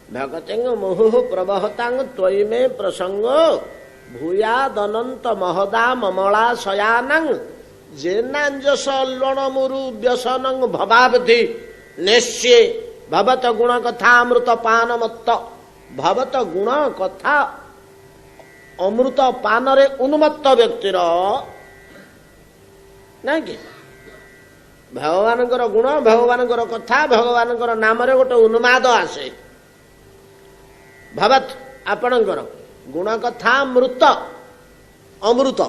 भगतेंग मुहुः प्रवहतांग त्वयि में प्रसंग भूयादनंत महदा ममला शयानंग जेनांजस लण मुरु व्यसनंग भवावधि निश्चय भवत गुण कथा अमृत पान मत्त। भवत गुण कथा अमृत पान रे उन्मत्त व्यक्तिर नहीं कि भगवान गुण भगवान कथा भगवान नाम रे गोटे उन्माद आसे। भवत आपणकर गुण कथा अमृत अमृत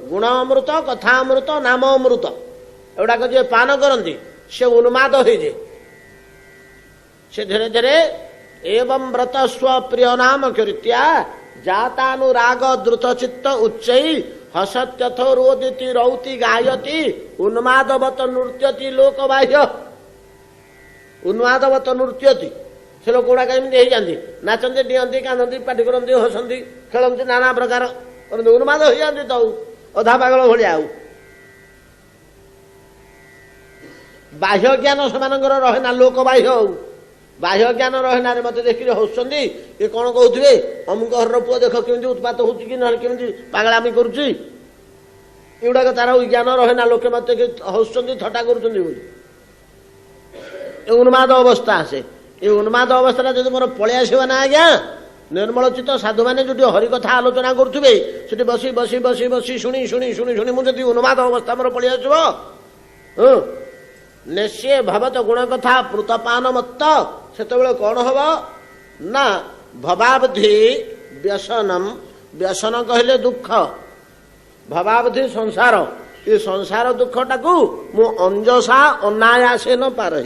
गुण अमृत कथा अमृत नाम अमृत एगुड़ाक जे पान करती से उन्माद हो जाए। से धीरे धीरे एवं व्रत स्व प्रिय नाम कृत्या जातानुराग द्रुत चित्त उच्चई हसत्यथो रोदिति रौति गायति उन्मादवत नृत्यति लोकबाह्य उन्मादवत नृत्यति से लोक गुड़ा केमती हो जाती नाचती डिहंती कांदती पाटी करती हसती खेलती नाना प्रकार उन्माद हो जाती तो अधा पागल भाया बाह्य ज्ञान से रहे ना लोक बाह्य बाह्य ज्ञान रहे ना मत देखिए हसुँच ये कौन कहते अमुक घर पुओ देख केमी उत्पात होमी पागलामी करुच्ची एगुड़ाक तार ज्ञान रहे ना लोके मत हसुँच थट्टा कर उन्माद अवस्था आसे ये उन्माद अवस्था जो मोर पलि आसो ना आज्ञा निर्मलचित साधु मैंने जो हरिकथा आलोचना करुवे से बसी बसी बसी बसी शुणी शुणी शुणी शुणी मुझे उन्माद अवस्था मोर पलि आसो निश्चय भवत गुण कथा पृतपान मत्त से कौन हम ना भवावधि व्यसनम व्यसन कहले दुख भवावधि संसार ये संसार दुखटा को मु अंजसा अनायासे न पार हो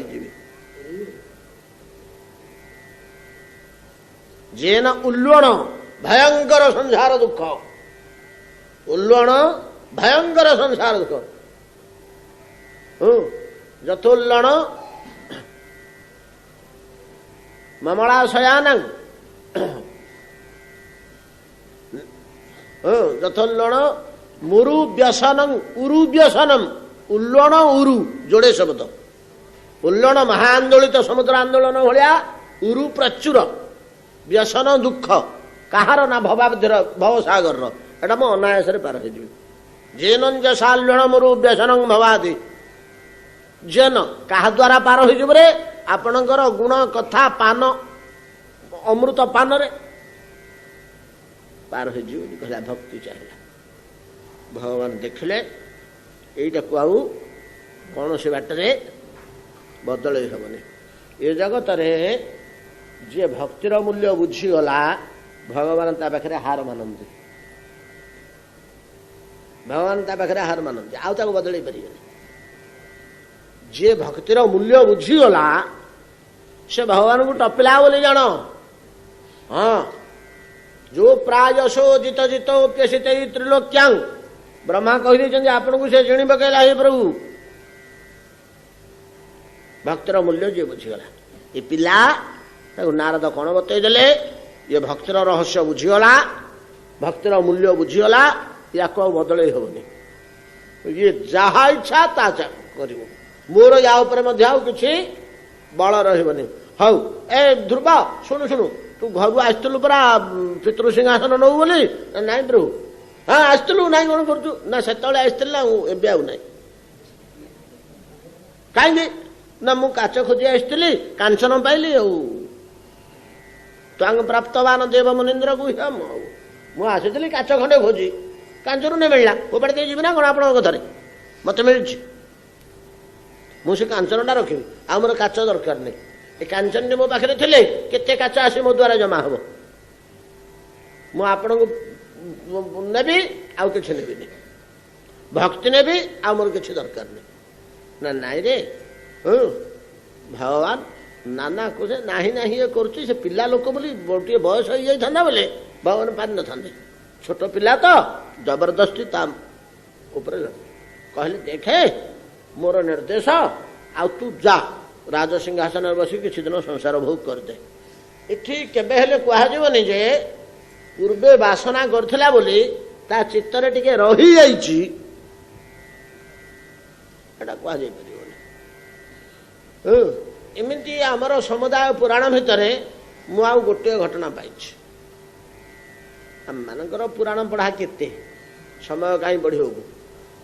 जेन उल्लण भयंकर संसार दुख उल्लण भयंकर संसार दुख जतोल्लण ममलाशयान जतोल्लण मुरु व्यसनं उरु व्यसनम उल्लण उरु जोड़े शब्द उल्लण महाआंदोलित समुद्र आंदोलन भाया उरु प्रचुर व्यसन दुख कहार ना भवाब्धर भवसागर एटा मो अनायास पार हो जेनंजसाल्लण मुरु व्यसनं भवादि जेन क्या द्वारा पार हो आपणकर गुण कथा पान अमृत पान रे पार हो कहला भक्ति चाहिए भगवान देखिले यहीटा को आउ कौन से बाटरे बदल हेनी ये जगत रे जे भक्तिर मूल्य बुझीगला भगवान ता पाखे हार मानती भगवान ता पाखे हार मानती आउ ताको बदल पारे जे भक्तिर मूल्य बुझीगला से भगवान को टपिला बोली जान हाँ जो प्रायशो जित जितोप्यसित त्रिलोक्यां ब्रह्मा कही आपन को से जिणी पकैला हे प्रभु भक्तर मूल्य जे बुझीगला ये पिला नारद कौन बतईदे ये भक्तिर रहस्य बुझीगला भक्तिर मूल्य बुझीगला या बदल हेनी ये जहा इच्छा ता कर मोर या कि बल रही हौ ए ध्रुव शुणु शुणु तू घर आसलु परा पितृ सिंहासन नौ बोली नाई प्रभु हाँ आसलु ना कौन करू ना से आसती ना एवं आउ ना कहीं ना मु काच खोजी आसती कांचन पाइली तांग प्राप्तवान देव मुनीन्द्र गुह्यम मुझे काच खंडे खोजी कांचन नहीं मिलला फोपाड़ी दे जी ना कौन आप कथार मत मिली मुझे कांचनटा रखी आ मोर काच दरकार नहीं ये कांचन मो पाखे थे केते काच आसी मो द्वारा जमा हम मुझे नेबी आउ कि नेबी भक्ति नेबी आ मोर किसी दरकार नहीं ना नाई रे भगवान नाना कुछ ना ना ये करुच्ची से पिला लोक बोली गोटे बयस हो जाता बोले भगवान पारि न था छोट पिला तो जबरदस्ती ता कहले देखे मोर निर्देश आ तू जा राज सिंहासन बसी किसी दिन संसार भोग करदे इठी केबे हेले कहजबनी जे पूर्वे वासना करथिला बोली ता चित्तरे टिके रही जाईची एटा कहजे परिबनी एमती आमर समुदाय पुराण भितर मु आ गोटे घटना पाइछि आम मानकर पुराण पढ़ा केते समय कहीं बढ़िया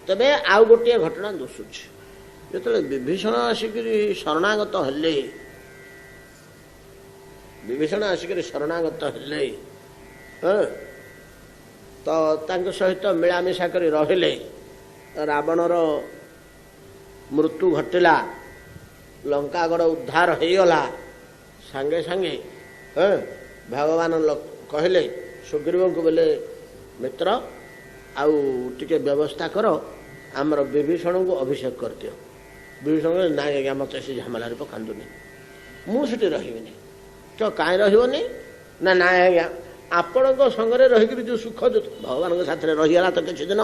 तबे आउ गोटे घटना दोषुछि जो विभीषण आसिक शरणागत हेले विभीषण आसिक शरणागत हेले तो तांको सहित मिलामिशा कर रहिले रावणर मृत्यु घटिला लंकागढ़ उद्धार हो गला सांगे सांगे भगवान कहले सुग्रीव को बोले मित्र आउ टिके व्यवस्था कर आमर विभीषण को अभिषेक कर दियो विभीषण ना आज्ञा मत से झमेलार पकानी मुझे रही तो कहीं रही ना ना आज्ञा ଆପଣଙ୍କ ସଙ୍ଗରେ ରହିକିରି ଯେଉଁ ସୁଖ ଭଗବାନଙ୍କ ସାଥିରେ ରହିଗଲା ତ କିଛି ଦିନ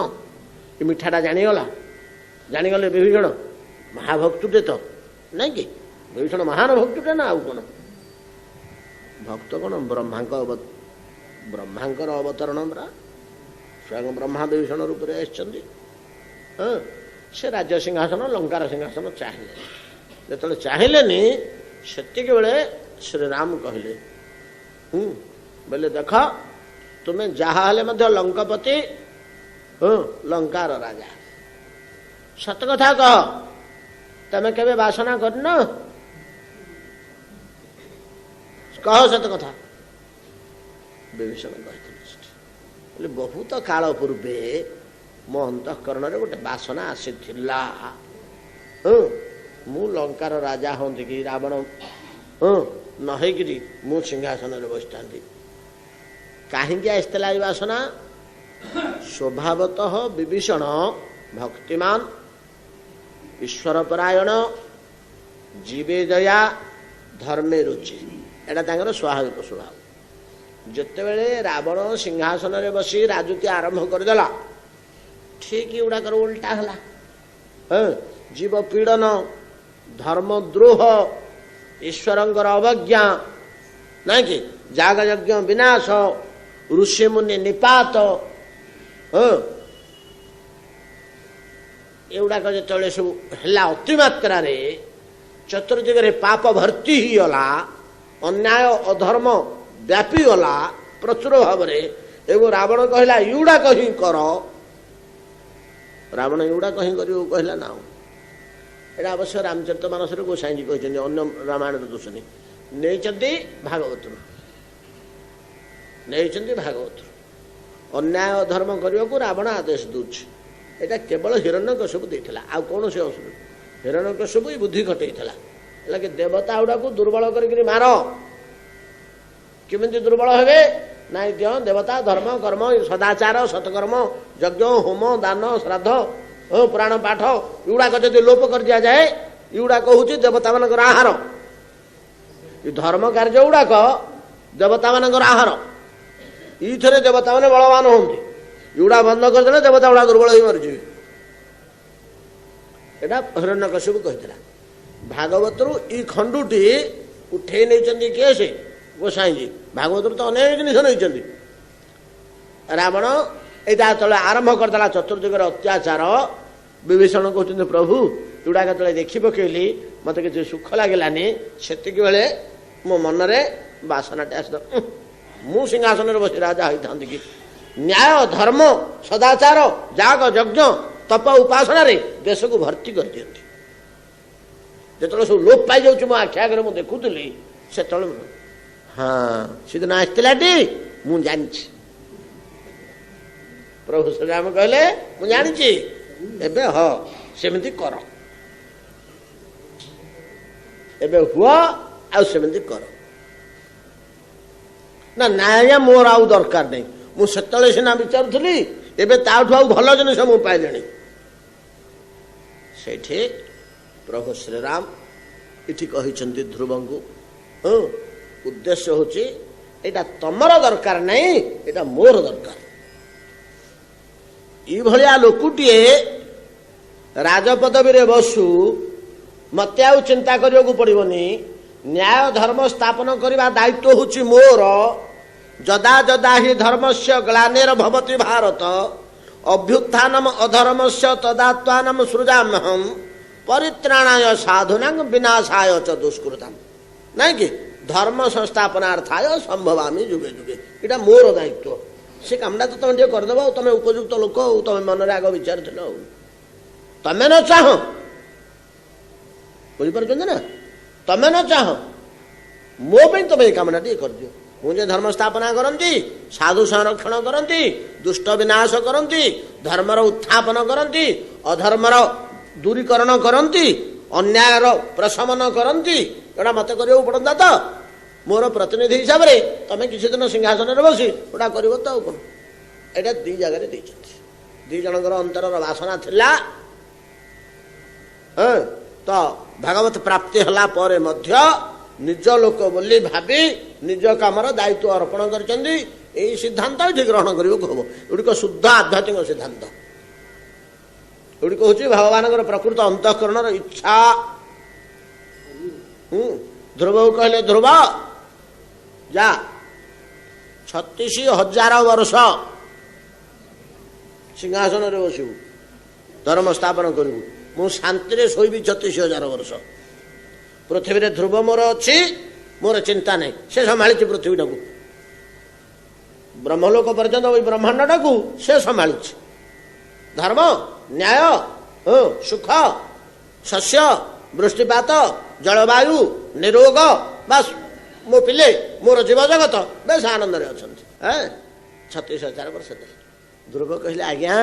ଏ ମିଠାଟା ଜାଣିଗଲେ ବିଭୀଷଣ ମହାଭକ୍ତୁଟେ ତ ନାଇଁ କି? ବିଭୀଷଣ ମହାନ ଭକ୍ତୁଟେ ନା ଆଉ କ'ଣ? ଭକ୍ତ କ'ଣ? ବ୍ରହ୍ମାଙ୍କର ଅବତରଣ ପରା, ସ୍ୱୟଂ ବ୍ରହ୍ମା ବିଭୀଷଣ ରୂପରେ ଆସିଛନ୍ତି। ହଁ, ସେ ରାଜ୍ୟ ସିଂହାସନ ଲଙ୍କାର ସିଂହାସନ ଚାହିଁଲେ। ଯେତେବେଳେ ଚାହିଁଲେନି ସେତିକି ବେଳେ ଶ୍ରୀରାମ କହିଲେ ବୋଇଲେ ଦେଖ ତୁମେ ଯାହା ହେଲେ ମଧ୍ୟ ଲଙ୍କପତି, ଲଙ୍କାର ରାଜା, ସତ କଥା କହ, ତମେ କେବେ ବାସନା କରିନ? କହ ସତ କଥା। ବିଭୀଷଣ କହିଥିଲେ ସେଠି ବୋଲେ ବହୁତ କାଳ ପୂର୍ବେ ମୋ ଅନ୍ତଃକରଣରେ ଗୋଟେ ବାସନା ଆସିଥିଲା। ମୁଁ ଲଙ୍କାର ରାଜା ହୁଅନ୍ତି କି ରାବଣ ନ ହେଇକିରି ମୁଁ ସିଂହାସନରେ ବସିଥାନ୍ତି। କାହିଁକି ଆସିଥିଲା ଏ ବାସନା? ସ୍ୱଭାବତଃ ବିଭୀଷଣ ଭକ୍ତିମାନ, ଈଶ୍ୱରପରାୟଣ, ଜୀବେ ଦୟା, ଧର୍ମେ ରୁଚି, ଏଇଟା ତାଙ୍କର ସ୍ୱାଭାବିକ ସ୍ୱଭାବ। ଯେତେବେଳେ ରାବଣ ସିଂହାସନରେ ବସି ରାଜୁତି ଆରମ୍ଭ କରିଦେଲା, ଠିକ ଏଗୁଡ଼ାକର ଓଲଟା ହେଲା। ଜୀବ ପୀଡ଼ନ, ଧର୍ମଦ୍ରୋହ, ଈଶ୍ୱରଙ୍କର ଅବଜ୍ଞା, ନାଇଁ କି, ଯାଗଯଜ୍ଞ ବିନାଶ, ଋଷିମୁନି ନିପାତ, ଏଗୁଡ଼ାକ ଯେତେବେଳେ ସବୁ ହେଲା ଅତିମାତ୍ରାରେ, ଚତୁର୍ଦିଗରେ ପାପ ଭର୍ତ୍ତି ହେଇଗଲା, ଅନ୍ୟାୟ ଅଧର୍ମ ବ୍ୟାପିଗଲା ପ୍ରଚୁର ଭାବରେ, ଏବଂ ରାବଣ କହିଲା ଏଗୁଡ଼ାକ ହିଁ କର। ରାବଣ ଏଗୁଡ଼ାକ ହିଁ କରିବାକୁ କହିଲା ନା। ଏଇଟା ଅବଶ୍ୟ ରାମଚରିତ ମାନସରେ ଗୋସାଇଁଜୀ କହିଛନ୍ତି, ଅନ୍ୟ ରାମାୟଣର ଦୋଷ ନେଇ ନେଇଛନ୍ତି ଭାଗବତରୁ, ଅନ୍ୟାୟ ଧର୍ମ କରିବାକୁ ରାବଣ ଆଦେଶ ଦଉଛି। ଏଇଟା କେବଳ ହିରଣ୍ୟକଶ୍ୟପ ଦେଇଥିଲା, ଆଉ କୌଣସି ଅସୁବିଧା। ହିରଣ୍ୟକଶ୍ୟପ ହିଁ ବୁଦ୍ଧି ଘଟେଇଥିଲା, ହେଲା କି ଦେବତା ଗୁଡ଼ାକୁ ଦୁର୍ବଳ କରିକିରି ମାର। କେମିତି ଦୁର୍ବଳ ହେବେ? ନାଇଁ ଦିଅ ଦେବତା, ଧର୍ମ, କର୍ମ, ସଦାଚାର, ସତ୍କର୍ମ, ଯଜ୍ଞ, ହୋମ, ଦାନ, ଶ୍ରାଦ୍ଧ, ପୁରାଣ ପାଠ, ଏଗୁଡ଼ାକ ଯଦି ଲୋପ କରି ଦିଆଯାଏ, ଏଗୁଡ଼ାକ ହେଉଛି ଦେବତାମାନଙ୍କର ଆହାର। ଏ ଧର୍ମ କାର୍ଯ୍ୟ ଗୁଡ଼ାକ ଦେବତାମାନଙ୍କର ଆହାର। ଏଇଥିରେ ଦେବତାମାନେ ବଳବାନ ହୁଅନ୍ତି। ଏଗୁଡ଼ା ବନ୍ଦ କରିଦେଲେ ଦେବତା ଗୁଡ଼ା ଦୁର୍ବଳ ହେଇ ମରିଯିବେ। ଏଇଟା ହିରଣ୍ୟକଶ୍ୟପ କହିଥିଲା। ଭାଗବତରୁ ଏଇ ଖଣ୍ଡୁଟି ଉଠେଇ ନେଇଛନ୍ତି କିଏ? ସେ ଗୋସାଇଁଜୀ। ଭାଗବତରୁ ତ ଅନେକ ଜିନିଷ ନେଇଛନ୍ତି। ରାବଣ ଏଇଟା ଯେତେବେଳେ ଆରମ୍ଭ କରିଦେଲା ଚତୁର୍ଦିଗରେ ଅତ୍ୟାଚାର, ବିଭୀଷଣ କହୁଛନ୍ତି ପ୍ରଭୁ ଏଗୁଡ଼ାକ ଯେତେବେଳେ ଦେଖି ପକେଇଲି ମୋତେ କିଛି ସୁଖ ଲାଗିଲାନି, ସେତିକି ବେଳେ ମୋ ମନରେ ବାସନାଟେ ଆସିଲା, ମୁଁ ସିଂହାସନରେ ବସି ରାଜା ହେଇଥାନ୍ତି କି। ନ୍ୟାୟ, ଧର୍ମ, ସଦାଚାର, ଯାଗ ଯଜ୍ଞ, ତପ, ଉପାସନାରେ ଦେଶକୁ ଭର୍ତ୍ତି କରିଦିଅନ୍ତି। ଯେତେବେଳେ ସବୁ ଲୋପ ପାଇଯାଉଛି ମୋ ଆଖି ଆଗରେ ମୁଁ ଦେଖୁଥିଲି, ସେତେବେଳେ ହଁ ସେଦିନ ଆସିଥିଲାଟି ମୁଁ ଜାଣିଛି। ପ୍ରଭୁ ଶ୍ରୀରାମ କହିଲେ ମୁଁ ଜାଣିଛି, ଏବେ ହଁ ସେମିତି କର, ଏବେ ହୁଅ ଆଉ ସେମିତି କର। ନା ଆଜ୍ଞା ମୋର ଆଉ ଦରକାର ନାହିଁ, ମୁଁ ସେତେବେଳେ ସିନା ବିଚାରୁଥିଲି, ଏବେ ତାଠୁ ଆଉ ଭଲ ଜିନିଷ ମୁଁ ପାଇଲିଣି। ସେଇଠି ପ୍ରଭୁ ଶ୍ରୀରାମ ଏଠି କହିଛନ୍ତି ଧ୍ରୁବଙ୍କୁ, ଉଦ୍ଦେଶ୍ୟ ହେଉଛି ଏଇଟା ତମର ଦରକାର ନାହିଁ, ଏଇଟା ମୋର ଦରକାର। ଏଇଭଳିଆ ଲୋକଟିଏ ରାଜପଦବୀରେ ବସୁ, ମତେ ଆଉ ଚିନ୍ତା କରିବାକୁ ପଡ଼ିବନି। ନ୍ୟାୟ ଧର୍ମ ସ୍ଥାପନ କରିବା ଦାୟିତ୍ୱ ହେଉଛି ମୋର। ଯଦା ଯଦା ହି ଧର୍ମସ୍ୟ ଗ୍ଲାନିର ଭବତି ଭାରତ, ଅଭ୍ୟୁତ୍ଥାନମ୍ ଅଧର୍ମସ୍ୟ ତଦାତ୍ୱାନମ୍ ସୃଜାମ୍ୟହମ୍, ପରିତ୍ରାଣାୟ ସାଧୁନାଂ ବିନାଶାୟ ଚ ଦୁଷ୍କୃତାମ୍। ନାଇଁ କି, ଧର୍ମ ସଂସ୍ଥାପନାର୍ଥାୟ ସମ୍ଭବାମି ଯୁଗେ ଯୁଗେ। ଏଇଟା ମୋର ଦାୟିତ୍ୱ। ସେ କାମଟା ତ ତମେ ଟିକେ କରିଦେବ, ଆଉ ତମେ ଉପଯୁକ୍ତ ଲୋକ, ଆଉ ତମେ ମନରେ ଆଗ ବିଚାରିଥିଲ, ଆଉ ତମେ ନ ଚାହ, ବୁଝିପାରୁଛନ୍ତି ନା, ତମେ ନ ଚାହ, ମୋ ପାଇଁ ତମେ ଏଇ କାମଟା ଟିକେ କରିଦିଅ। ମୁଁ ଯେ ଧର୍ମ ସ୍ଥାପନା କରନ୍ତି, ସାଧୁ ସଂରକ୍ଷଣ କରନ୍ତି, ଦୁଷ୍ଟ ବିନାଶ କରନ୍ତି, ଧର୍ମର ଉତ୍ଥାପନ କରନ୍ତି, ଅଧର୍ମର ଦୂରୀକରଣ କରନ୍ତି, ଅନ୍ୟାୟର ପ୍ରଶମନ କରନ୍ତି, ଏଗୁଡ଼ା ମତେ କରିବାକୁ ପଡ଼ନ୍ତା ତ। ମୋର ପ୍ରତିନିଧି ହିସାବରେ ତମେ କିଛି ଦିନ ସିଂହାସନରେ ବସି ଗୋଟା କରିବ ତ, ଆଉ କ'ଣ। ଏଇଟା ଦି ଜାଗାରେ ଦେଇଛନ୍ତି। ଦି ଜଣଙ୍କର ଅନ୍ତରର ବାସନା ଥିଲା। ତ ଭାଗବତ ପ୍ରାପ୍ତି ହେଲା ପରେ ମଧ୍ୟ ନିଜ ଲୋକ ବୋଲି ଭାବି ନିଜ କାମର ଦାୟିତ୍ୱ ଅର୍ପଣ କରିଛନ୍ତି। এই ସିଦ୍ଧାନ୍ତ ଏଠି ଗ୍ରହଣ କରିବାକୁ ହବ। ଏଗୁଡ଼ିକ ଶୁଦ୍ଧ ଆଧ୍ୟାତ୍ମିକ ସିଦ୍ଧାନ୍ତ। ଏଗୁଡ଼ିକ ହେଉଛି ଭଗବାନଙ୍କର ପ୍ରକୃତ ଅନ୍ତଃକରଣର ଇଚ୍ଛା। ଧ୍ରୁବକୁ କହିଲେ ଧ୍ରୁବ ଯା 36,000 ବର୍ଷ ସିଂହାସନରେ ବସିବୁ, ଧର୍ମ ସ୍ଥାପନ କରିବୁ, ମୁଁ ଶାନ୍ତିରେ ଶୋଇବି 36,000 ବର୍ଷ। ପୃଥିବୀରେ ଧ୍ରୁବ ମୋର ଅଛି, ମୋର ଚିନ୍ତା ନାହିଁ, ସେ ସମ୍ଭାଳିଛି ପୃଥିବୀଟାକୁ, ବ୍ରହ୍ମଲୋକ ପର୍ଯ୍ୟନ୍ତ ওই ବ୍ରହ୍ମାଣ୍ଡଟାକୁ ସେ ସମ୍ଭାଳିଛି। ଧର୍ମ, ନ୍ୟାୟ, ସୁଖ, ଶସ୍ୟ, ବୃଷ୍ଟିପାତ, ଜଳବାୟୁ, ନିରୋଗ, ବାସ୍ ମୋ ପିଲେ, ମୋର ଜୀବଜଗତ ବେଶ ଆନନ୍ଦରେ ଅଛନ୍ତି। 36,000 ବର୍ଷ। ଧ୍ରୁବ କହିଲେ ଆଜ୍ଞା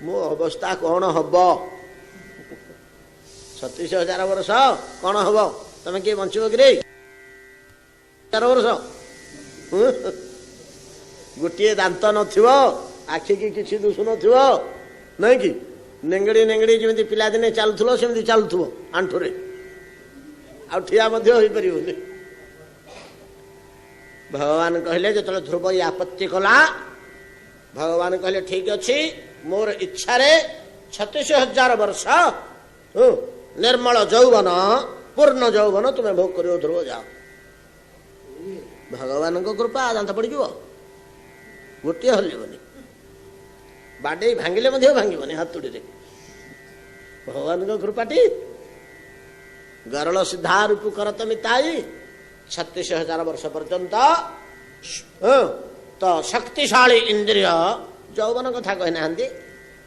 ମୋ ଅବସ୍ଥା କ'ଣ ହବ? 36,000 ବର୍ଷ କ'ଣ ହବ? ତମେ କିଏ ବଞ୍ଚିବ କି ରେ? 4 ବର୍ଷ ଗୋଟିଏ ଦାନ୍ତ ନଥିବ, ଆଖିକି କିଛି ଦୁଷୁନଥିବ, ନାଇଁ କି? ନେଙ୍ଗେଡ଼ି ନେଙ୍ଗେଡ଼ି ଯେମିତି ପିଲାଦିନେ ଚାଲୁଥିଲ ସେମିତି ଚାଲୁଥିବ ଆଣ୍ଠୁରେ, ଆଉ ଠିଆ ମଧ୍ୟ ହୋଇପାରିବନି। ଭଗବାନ କହିଲେ, ଯେତେବେଳେ ଧ୍ରୁବ ଏ ଆପତ୍ତି କଲା, ଭଗବାନ କହିଲେ ଠିକ ଅଛି, ମୋର ଇଚ୍ଛାରେ 36,000 ବର୍ଷ ନିର୍ମଳ ଯୌବନ, ପୂର୍ଣ୍ଣ ଯୌବନ ତୁମେ ଭୋଗ କରିବ। ଧ୍ରୁବ ଯାଅ। ଭଗବାନଙ୍କ କୃପା ଦାନ୍ତ ପଡ଼ିଯିବ, ଗୋଟିଏ ହଲିବନି, ବାଡ଼େଇ ଭାଙ୍ଗିଲେ ମଧ୍ୟ ଭାଙ୍ଗିବନି ହାତୁଡ଼ିରେ। ଭଗବାନଙ୍କ କୃପାଟି ଗରଳ ସିଦ୍ଧା ରୂପ କରତ ମିତାଇ 36,000 ବର୍ଷ ପର୍ଯ୍ୟନ୍ତ ତ ଶକ୍ତିଶାଳୀ ଇନ୍ଦ୍ରିୟ, ଯୌବନ କଥା କହିନାହାନ୍ତି,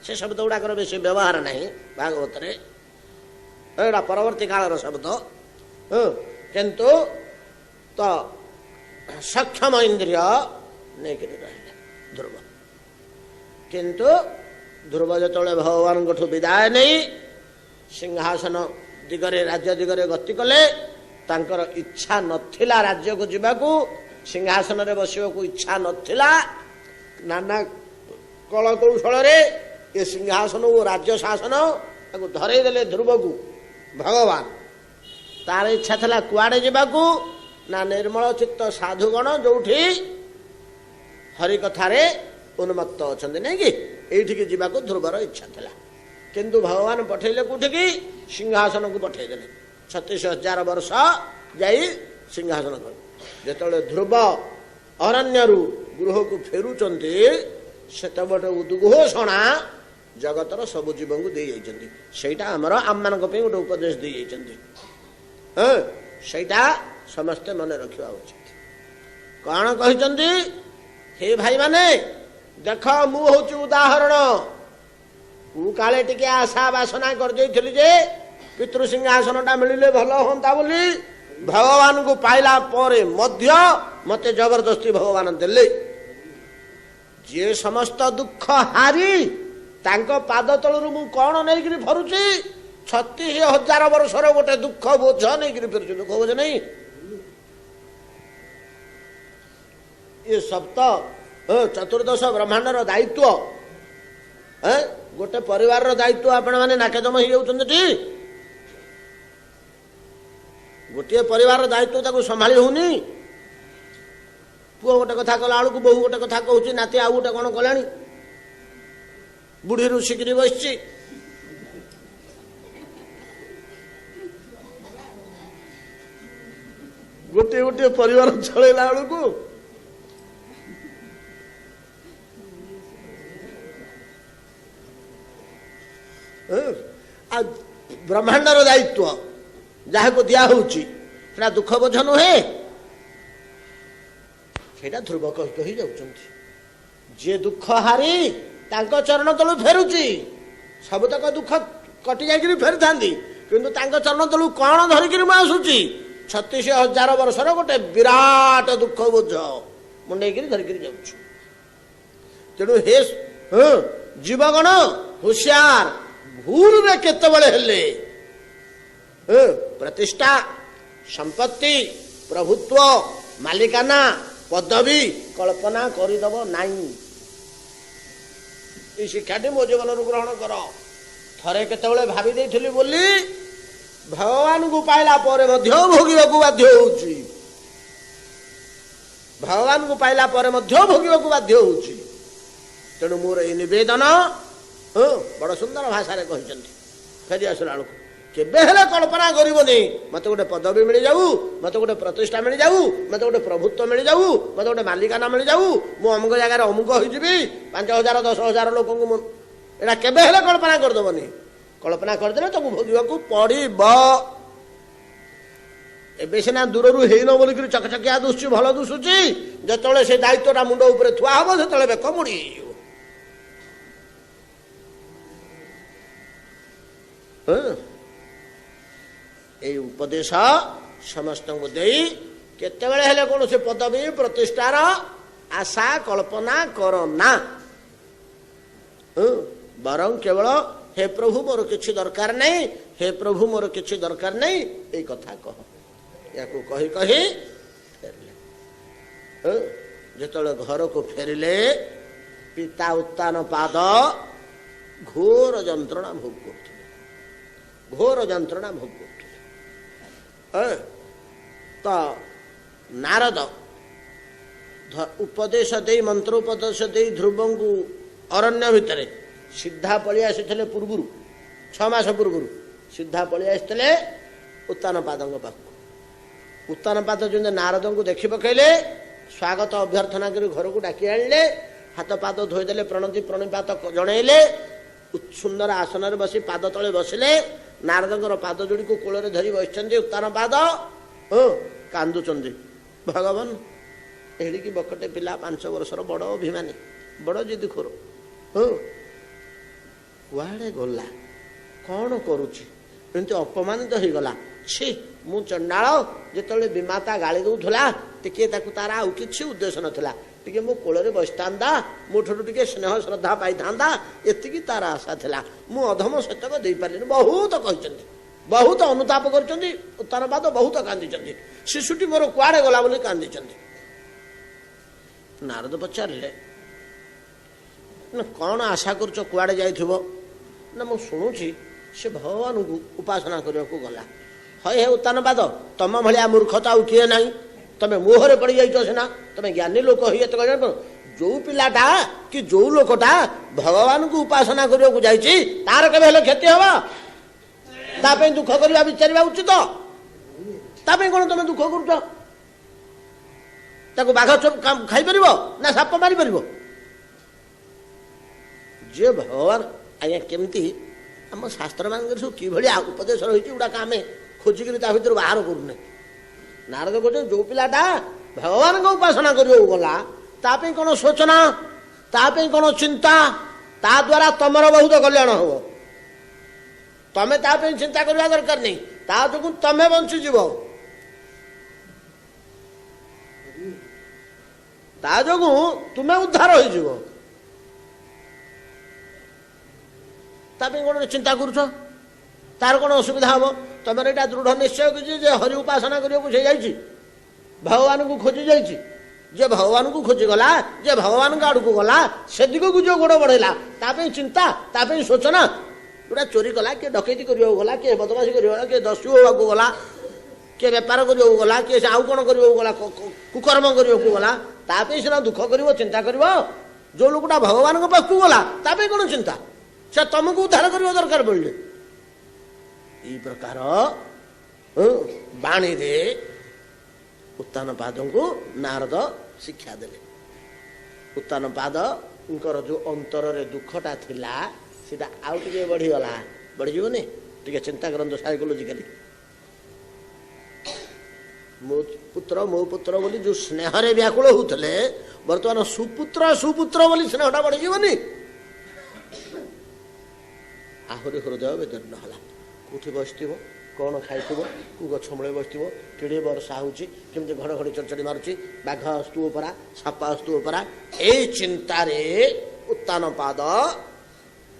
ସେ ଶବ୍ଦ ଗୁଡ଼ାକର ବେଶୀ ବ୍ୟବହାର ନାହିଁ ଭାଗବତରେ, ଏଇଟା ପରବର୍ତ୍ତୀ କାଳର ଶବ୍ଦ। କିନ୍ତୁ ତ ସକ୍ଷମ ଇନ୍ଦ୍ରିୟ ନେଇକରି ରହିଲେ ଧ୍ରୁବ। କିନ୍ତୁ ଧ୍ରୁବ ଯେତେବେଳେ ଭଗବାନଙ୍କଠୁ ବିଦାୟ ନେଇ ସିଂହାସନ ଦିଗରେ, ରାଜ୍ୟ ଦିଗରେ ଗତି କଲେ, ତାଙ୍କର ଇଚ୍ଛା ନଥିଲା ରାଜ୍ୟକୁ ଯିବାକୁ, ସିଂହାସନରେ ବସିବାକୁ ଇଚ୍ଛା ନଥିଲା। ନାନା କଳ କୌଶଳରେ ଏ ସିଂହାସନ ଓ ରାଜ୍ୟ ଶାସନ ତାକୁ ଧରେଇ ଦେଲେ ଧ୍ରୁବକୁ ଭଗବାନ। ତାର ଇଚ୍ଛା ଥିଲା କୁଆଡ଼େ ଯିବାକୁ ନା ନିର୍ମଳ ଚିତ୍ତ ସାଧୁଗଣ ଯୋଉଠି ହରିକଥାରେ ଉନ୍ମତ୍ତ ଅଛନ୍ତି, ନାଇଁ କି? ଏଇଠିକି ଯିବାକୁ ଧ୍ରୁବର ଇଚ୍ଛା ଥିଲା। କିନ୍ତୁ ଭଗବାନ ପଠେଇଲେ କୋଉଠିକି? ସିଂହାସନକୁ ପଠେଇଦେଲେ। 36,000 ବର୍ଷ ଯାଇ ସିଂହାସନ କଲେ। ଯେତେବେଳେ ଧ୍ରୁବ ଅରଣ୍ୟରୁ ଗୃହକୁ ଫେରୁଛନ୍ତି, ସେତେବେଳେ ଉଦ୍ଘୋଷଣା ଜଗତର ସବୁ ଜୀବଙ୍କୁ ଦେଇଯାଇଛନ୍ତି। ସେଇଟା ଆମର ଆମମାନଙ୍କ ପାଇଁ ଗୋଟେ ଉପଦେଶ ଦେଇଯାଇଛନ୍ତି। ସେଇଟା ସମସ୍ତେ ମନେ ରଖିବା ଉଚିତ। କ'ଣ କହିଛନ୍ତି? ହେ ଭାଇମାନେ ଦେଖ, ମୁଁ ହଉଛି ଉଦାହରଣ। ମୁଁ କାଳେ ଟିକେ ଆଶା ବାସନା କରିଦେଇଥିଲି ଯେ ପିତୃ ସିଂହାସନଟା ମିଳିଲେ ଭଲ ହୁଅନ୍ତା ବୋଲି, ଭଗବାନଙ୍କୁ ପାଇଲା ପରେ ମଧ୍ୟ ମତେ ଜବରଦସ୍ତି ଭଗବାନ ଦେଲେ। ଯିଏ ସମସ୍ତ ଦୁଃଖ ହାରି ତାଙ୍କ ପାଦ ତଳରୁ ମୁଁ କ'ଣ ନେଇକିରି ଫେରୁଛି? 36,000 ବର୍ଷର ଗୋଟେ ଦୁଃଖ ବୋଝ ନେଇକିରି ଫେରୁଛି। ଦୁଃଖ ବୋଝ ନାହିଁ ଏ ସପ୍ତ ଚତୁର୍ଦ୍ଦଶ ବ୍ରହ୍ମାଣ୍ଡର ଦାୟିତ୍ୱ, ଗୋଟେ ପରିବାରର ଦାୟିତ୍ୱ ଆପଣମାନେ ନାକେଦମ ହେଇଯାଉଛନ୍ତି। ଗୋଟିଏ ପରିବାରର ଦାୟିତ୍ୱ ତାକୁ ସମ୍ଭାଳି ହଉନି। ପୁଅ ଗୋଟେ କଥା କଲା ବେଳକୁ ବୋହୁ ଗୋଟେ କଥା କହୁଛି, ନାତି ଆଉ ଗୋଟେ କ'ଣ କଲାଣି, ବୁଢ଼ୀ ରୁଷିକିରି ବସିଛି। ଗୋଟିଏ ଗୋଟିଏ ପରିବାର ଚଳେଇଲା ବେଳକୁ ବ୍ରହ୍ମାଣ୍ଡର ଦାୟିତ୍ୱ ଯାହାକୁ ଦିଆ ହଉଛି ସେଟା ଦୁଃଖ ବୋଝ ନୁହେଁ। ସେଇଟା ଧ୍ରୁବ କହି ଯାଉଛନ୍ତି। ଯିଏ ଦୁଃଖ ହାରି ତାଙ୍କ ଚରଣ ତଳୁ ଫେରୁଛି, ସବୁତକ ଦୁଃଖ କଟି ଯାଇକିରି ଫେରିଥାନ୍ତି, କିନ୍ତୁ ତାଙ୍କ ଚରଣ ତଳୁ କ'ଣ ଧରିକିରି ମୁଁ ଆସୁଛି? 36,000 ବର୍ଷର ଗୋଟେ ବିରାଟ ଦୁଃଖ ବୋଝ ମୁଣ୍ଡେଇକିରି ଧରିକିରି ଯାଉଛି। ତେଣୁ ହେ ଜୀବଗଣ ହୁସିଆର, ଭୁଲରେ କେତେବେଳେ ହେଲେ ପ୍ରତିଷ୍ଠା, ସମ୍ପତ୍ତି, ପ୍ରଭୁତ୍ୱ, ମାଲିକାନା, ପଦବୀ କଳ୍ପନା କରିଦେବ ନାହିଁ। এই ଶିକ୍ଷାଟି ମୋ ଜୀବନରୁ ଗ୍ରହଣ କର। ଥରେ କେତେବେଳେ ଭାବି ଦେଇଥିଲି ବୋଲି ଭଗବାନଙ୍କୁ ପାଇଲା ପରେ ମଧ୍ୟ ଭୋଗିବାକୁ ବାଧ୍ୟ ହେଉଛି। भगवान को पाइला पर भोगवा को बाध्य होउछि। तेणु मोर ये निवेदन बड़ सुंदर भाषा कहते फेरी आसला बेलू केबे हेले कल्पना करबनी मत गोटे पदवी मिल जाऊ, मत गोटे प्रतिष्ठा मिल जाऊ, मत गोटे प्रभुत्व मिल जाऊ, मत गोटे मालिकाना मिल जाऊ, मु अमुक जगार अमुक होइजिबी 5000 10,000 लोक को एटा केबे हेले कल्पना करदबनी। कल्पना करदेले तुमको भोगवा को पड़ब। एबे सिना दूररू हेन बोलिक चकचकिया दुसुची भल दुसुची जेतले से दायित्वटा मुंड उपरे थुआ हबो सेतले बेक मुड़ी ए उपदेश समस्त को दे केतेबेले हेले कौन से पदवी प्रतिष्ठार आशा कल्पना करना। बरं केवल हे प्रभु मोर किछि दरकार नहीं, हे प्रभु मोर किछि दरकार नहीं ए कथा कह या कही कही फेरले। जेतले घर को फेरिले पिता उत्तान पाद घोर जंत्रणा भोग करथिले, घोर जंत्रणा भोग करथिले। तो नारद उपदेश दे मंत्रोपदेश दे ध्रुव को अरण्य भितर सीधा पलि आसी पूर्व 6 मास पूर्व सीधा पलि आसी उत्तान पाद पाख। उत्तान पाद जो नारद को देखी पकड़े स्वागत अभ्यर्थना कर घर को डाकी आनिले, हाथ पाद धोईदे प्रणति प्रणिपात जनइले, सुंदर आसन बसी पाद तले बसिले। नारदर पाद जोड़ी को कूल धरी बस उत्तान पाद कांदुचंदी भगवान एड़िकी बकटे पिला 5 वर्षर बड़ अभिमानी बड़ जिद खोर कुआड़े गला कौन करुची एमती अपमानित हो गला। छी मु चंडाल जिते विमाता गाड़ी दौला टिके तार आउ कि उद्देश्य नाला टे मो कोल बसता मोठू टे स्नेह श्रद्धा पाई था एति तार आशा था। मु अधम शतक दे पारे बहुत कहते बहुत अनुताप कर उत्तान पाद बहुत कांदी शिशुटी मोर कुआड़े गला बोली कांदी। नारद पचारे ना कौन आशा कर कुआड़े जाइथिबो ना मु शुणुची से भगवान को उपासना करने को गला। हे उत्तान पाद तम भाया मूर्खता आउ किए ना तमें मोहरे पड़ जाइछ सीना तमें ज्ञानी लोक हो जो पिलाटा कि जो लोकटा भगवान को उपासना करने को जाइछि तार केबे हेले क्षति हवा तापे दुख करवा विचार उचित तापे कौन तुम दुख करुच ताको बाघ खाई पार ना साप मारी पार जे भगवान आज्ञा केमती आम शास्त्र मान सब कि उपदेश रही गुड़ाक आम खोजिक भर बाहर करूने। नारद कहते जो पिलाटा भगवान को उपासना करने गला तापे कौन सोचना तापे कौन चिंता ता द्वारा तमर बहुत कल्याण हम तमें तापे चिंता करवा दरकार नहीं ता जो तमें बंचीज ता जो तुम्हें उद्धार हो कौन चिंता करुच तार कौन असुविधा हम तुम यहाँ दृढ़ निश्चय कि हरि उपासना करने भगवान को खोजी जाइए जे भगवान को खोजी गला जे भगवान आड़ को गला से दिग को जो गोड़ बढ़ेला तापे चिंता तापे सोचना गोटा चोरी कला किए डकैती करने गला किए बदमाशी करने किए दस्यु होगा गला किए बेपार करने गला किए आउ कौन करने गला कुकर्म करने को गला तापे सीना दुख कर चिंता कर जो लोकटा भगवान को पाखु गला तापे कौन चिंता से तुमको उद्धार करने दरकार पड़े ये प्रकार बाणी रे उत्तान पाद को नारद शिक्षा देले। उत्तान पाद जो अंतर रे दुखटा थिला सीधा आउ टिके बढ़ीगला बढ़ीजनी टिके चिंता करते साइकोलोजिकली मो पुत्र बोली जो स्नेह रे व्याकुल होते बर्तमान सुपुत्र सुपुत्र बोली स्नेहटा बढ़ीजनी आहरी हृदय विदीर्ण है कौटी बस कौन खाई कौ गछ मूल बस कि वर्षा होमती घड़घड़ी चढ़चड़ी मारुची बाघ आसतु परा साप आसतु परा यही चिंतार उत्तान पाद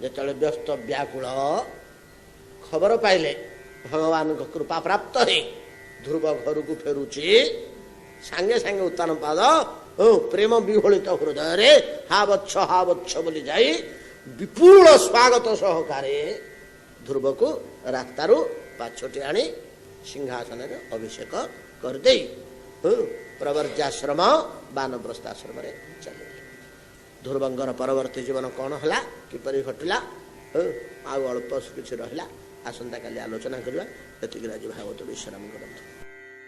जिते व्यस्त व्याकुल खबर पाइले भगवान कृपा प्राप्त है ध्रुव घर को फेरुची सांगे सांगे उत्तान पाद प्रेम विहोलित हृदय हा वत्स बोली जाई विपुल स्वागत सहकारे ध्रुव को रास्तारू पाछटी आनी सिंहासन अभिषेक करदे प्रवर्ज्याश्रम बानप्रस्थाश्रम चलिए। ध्रुवंगर परवर्ती जीवन कौन है किपरि घटला आउ अल्प किसी रहा आसंता काली आलोचना करवा। एतिक आज भागवत विश्राम करते।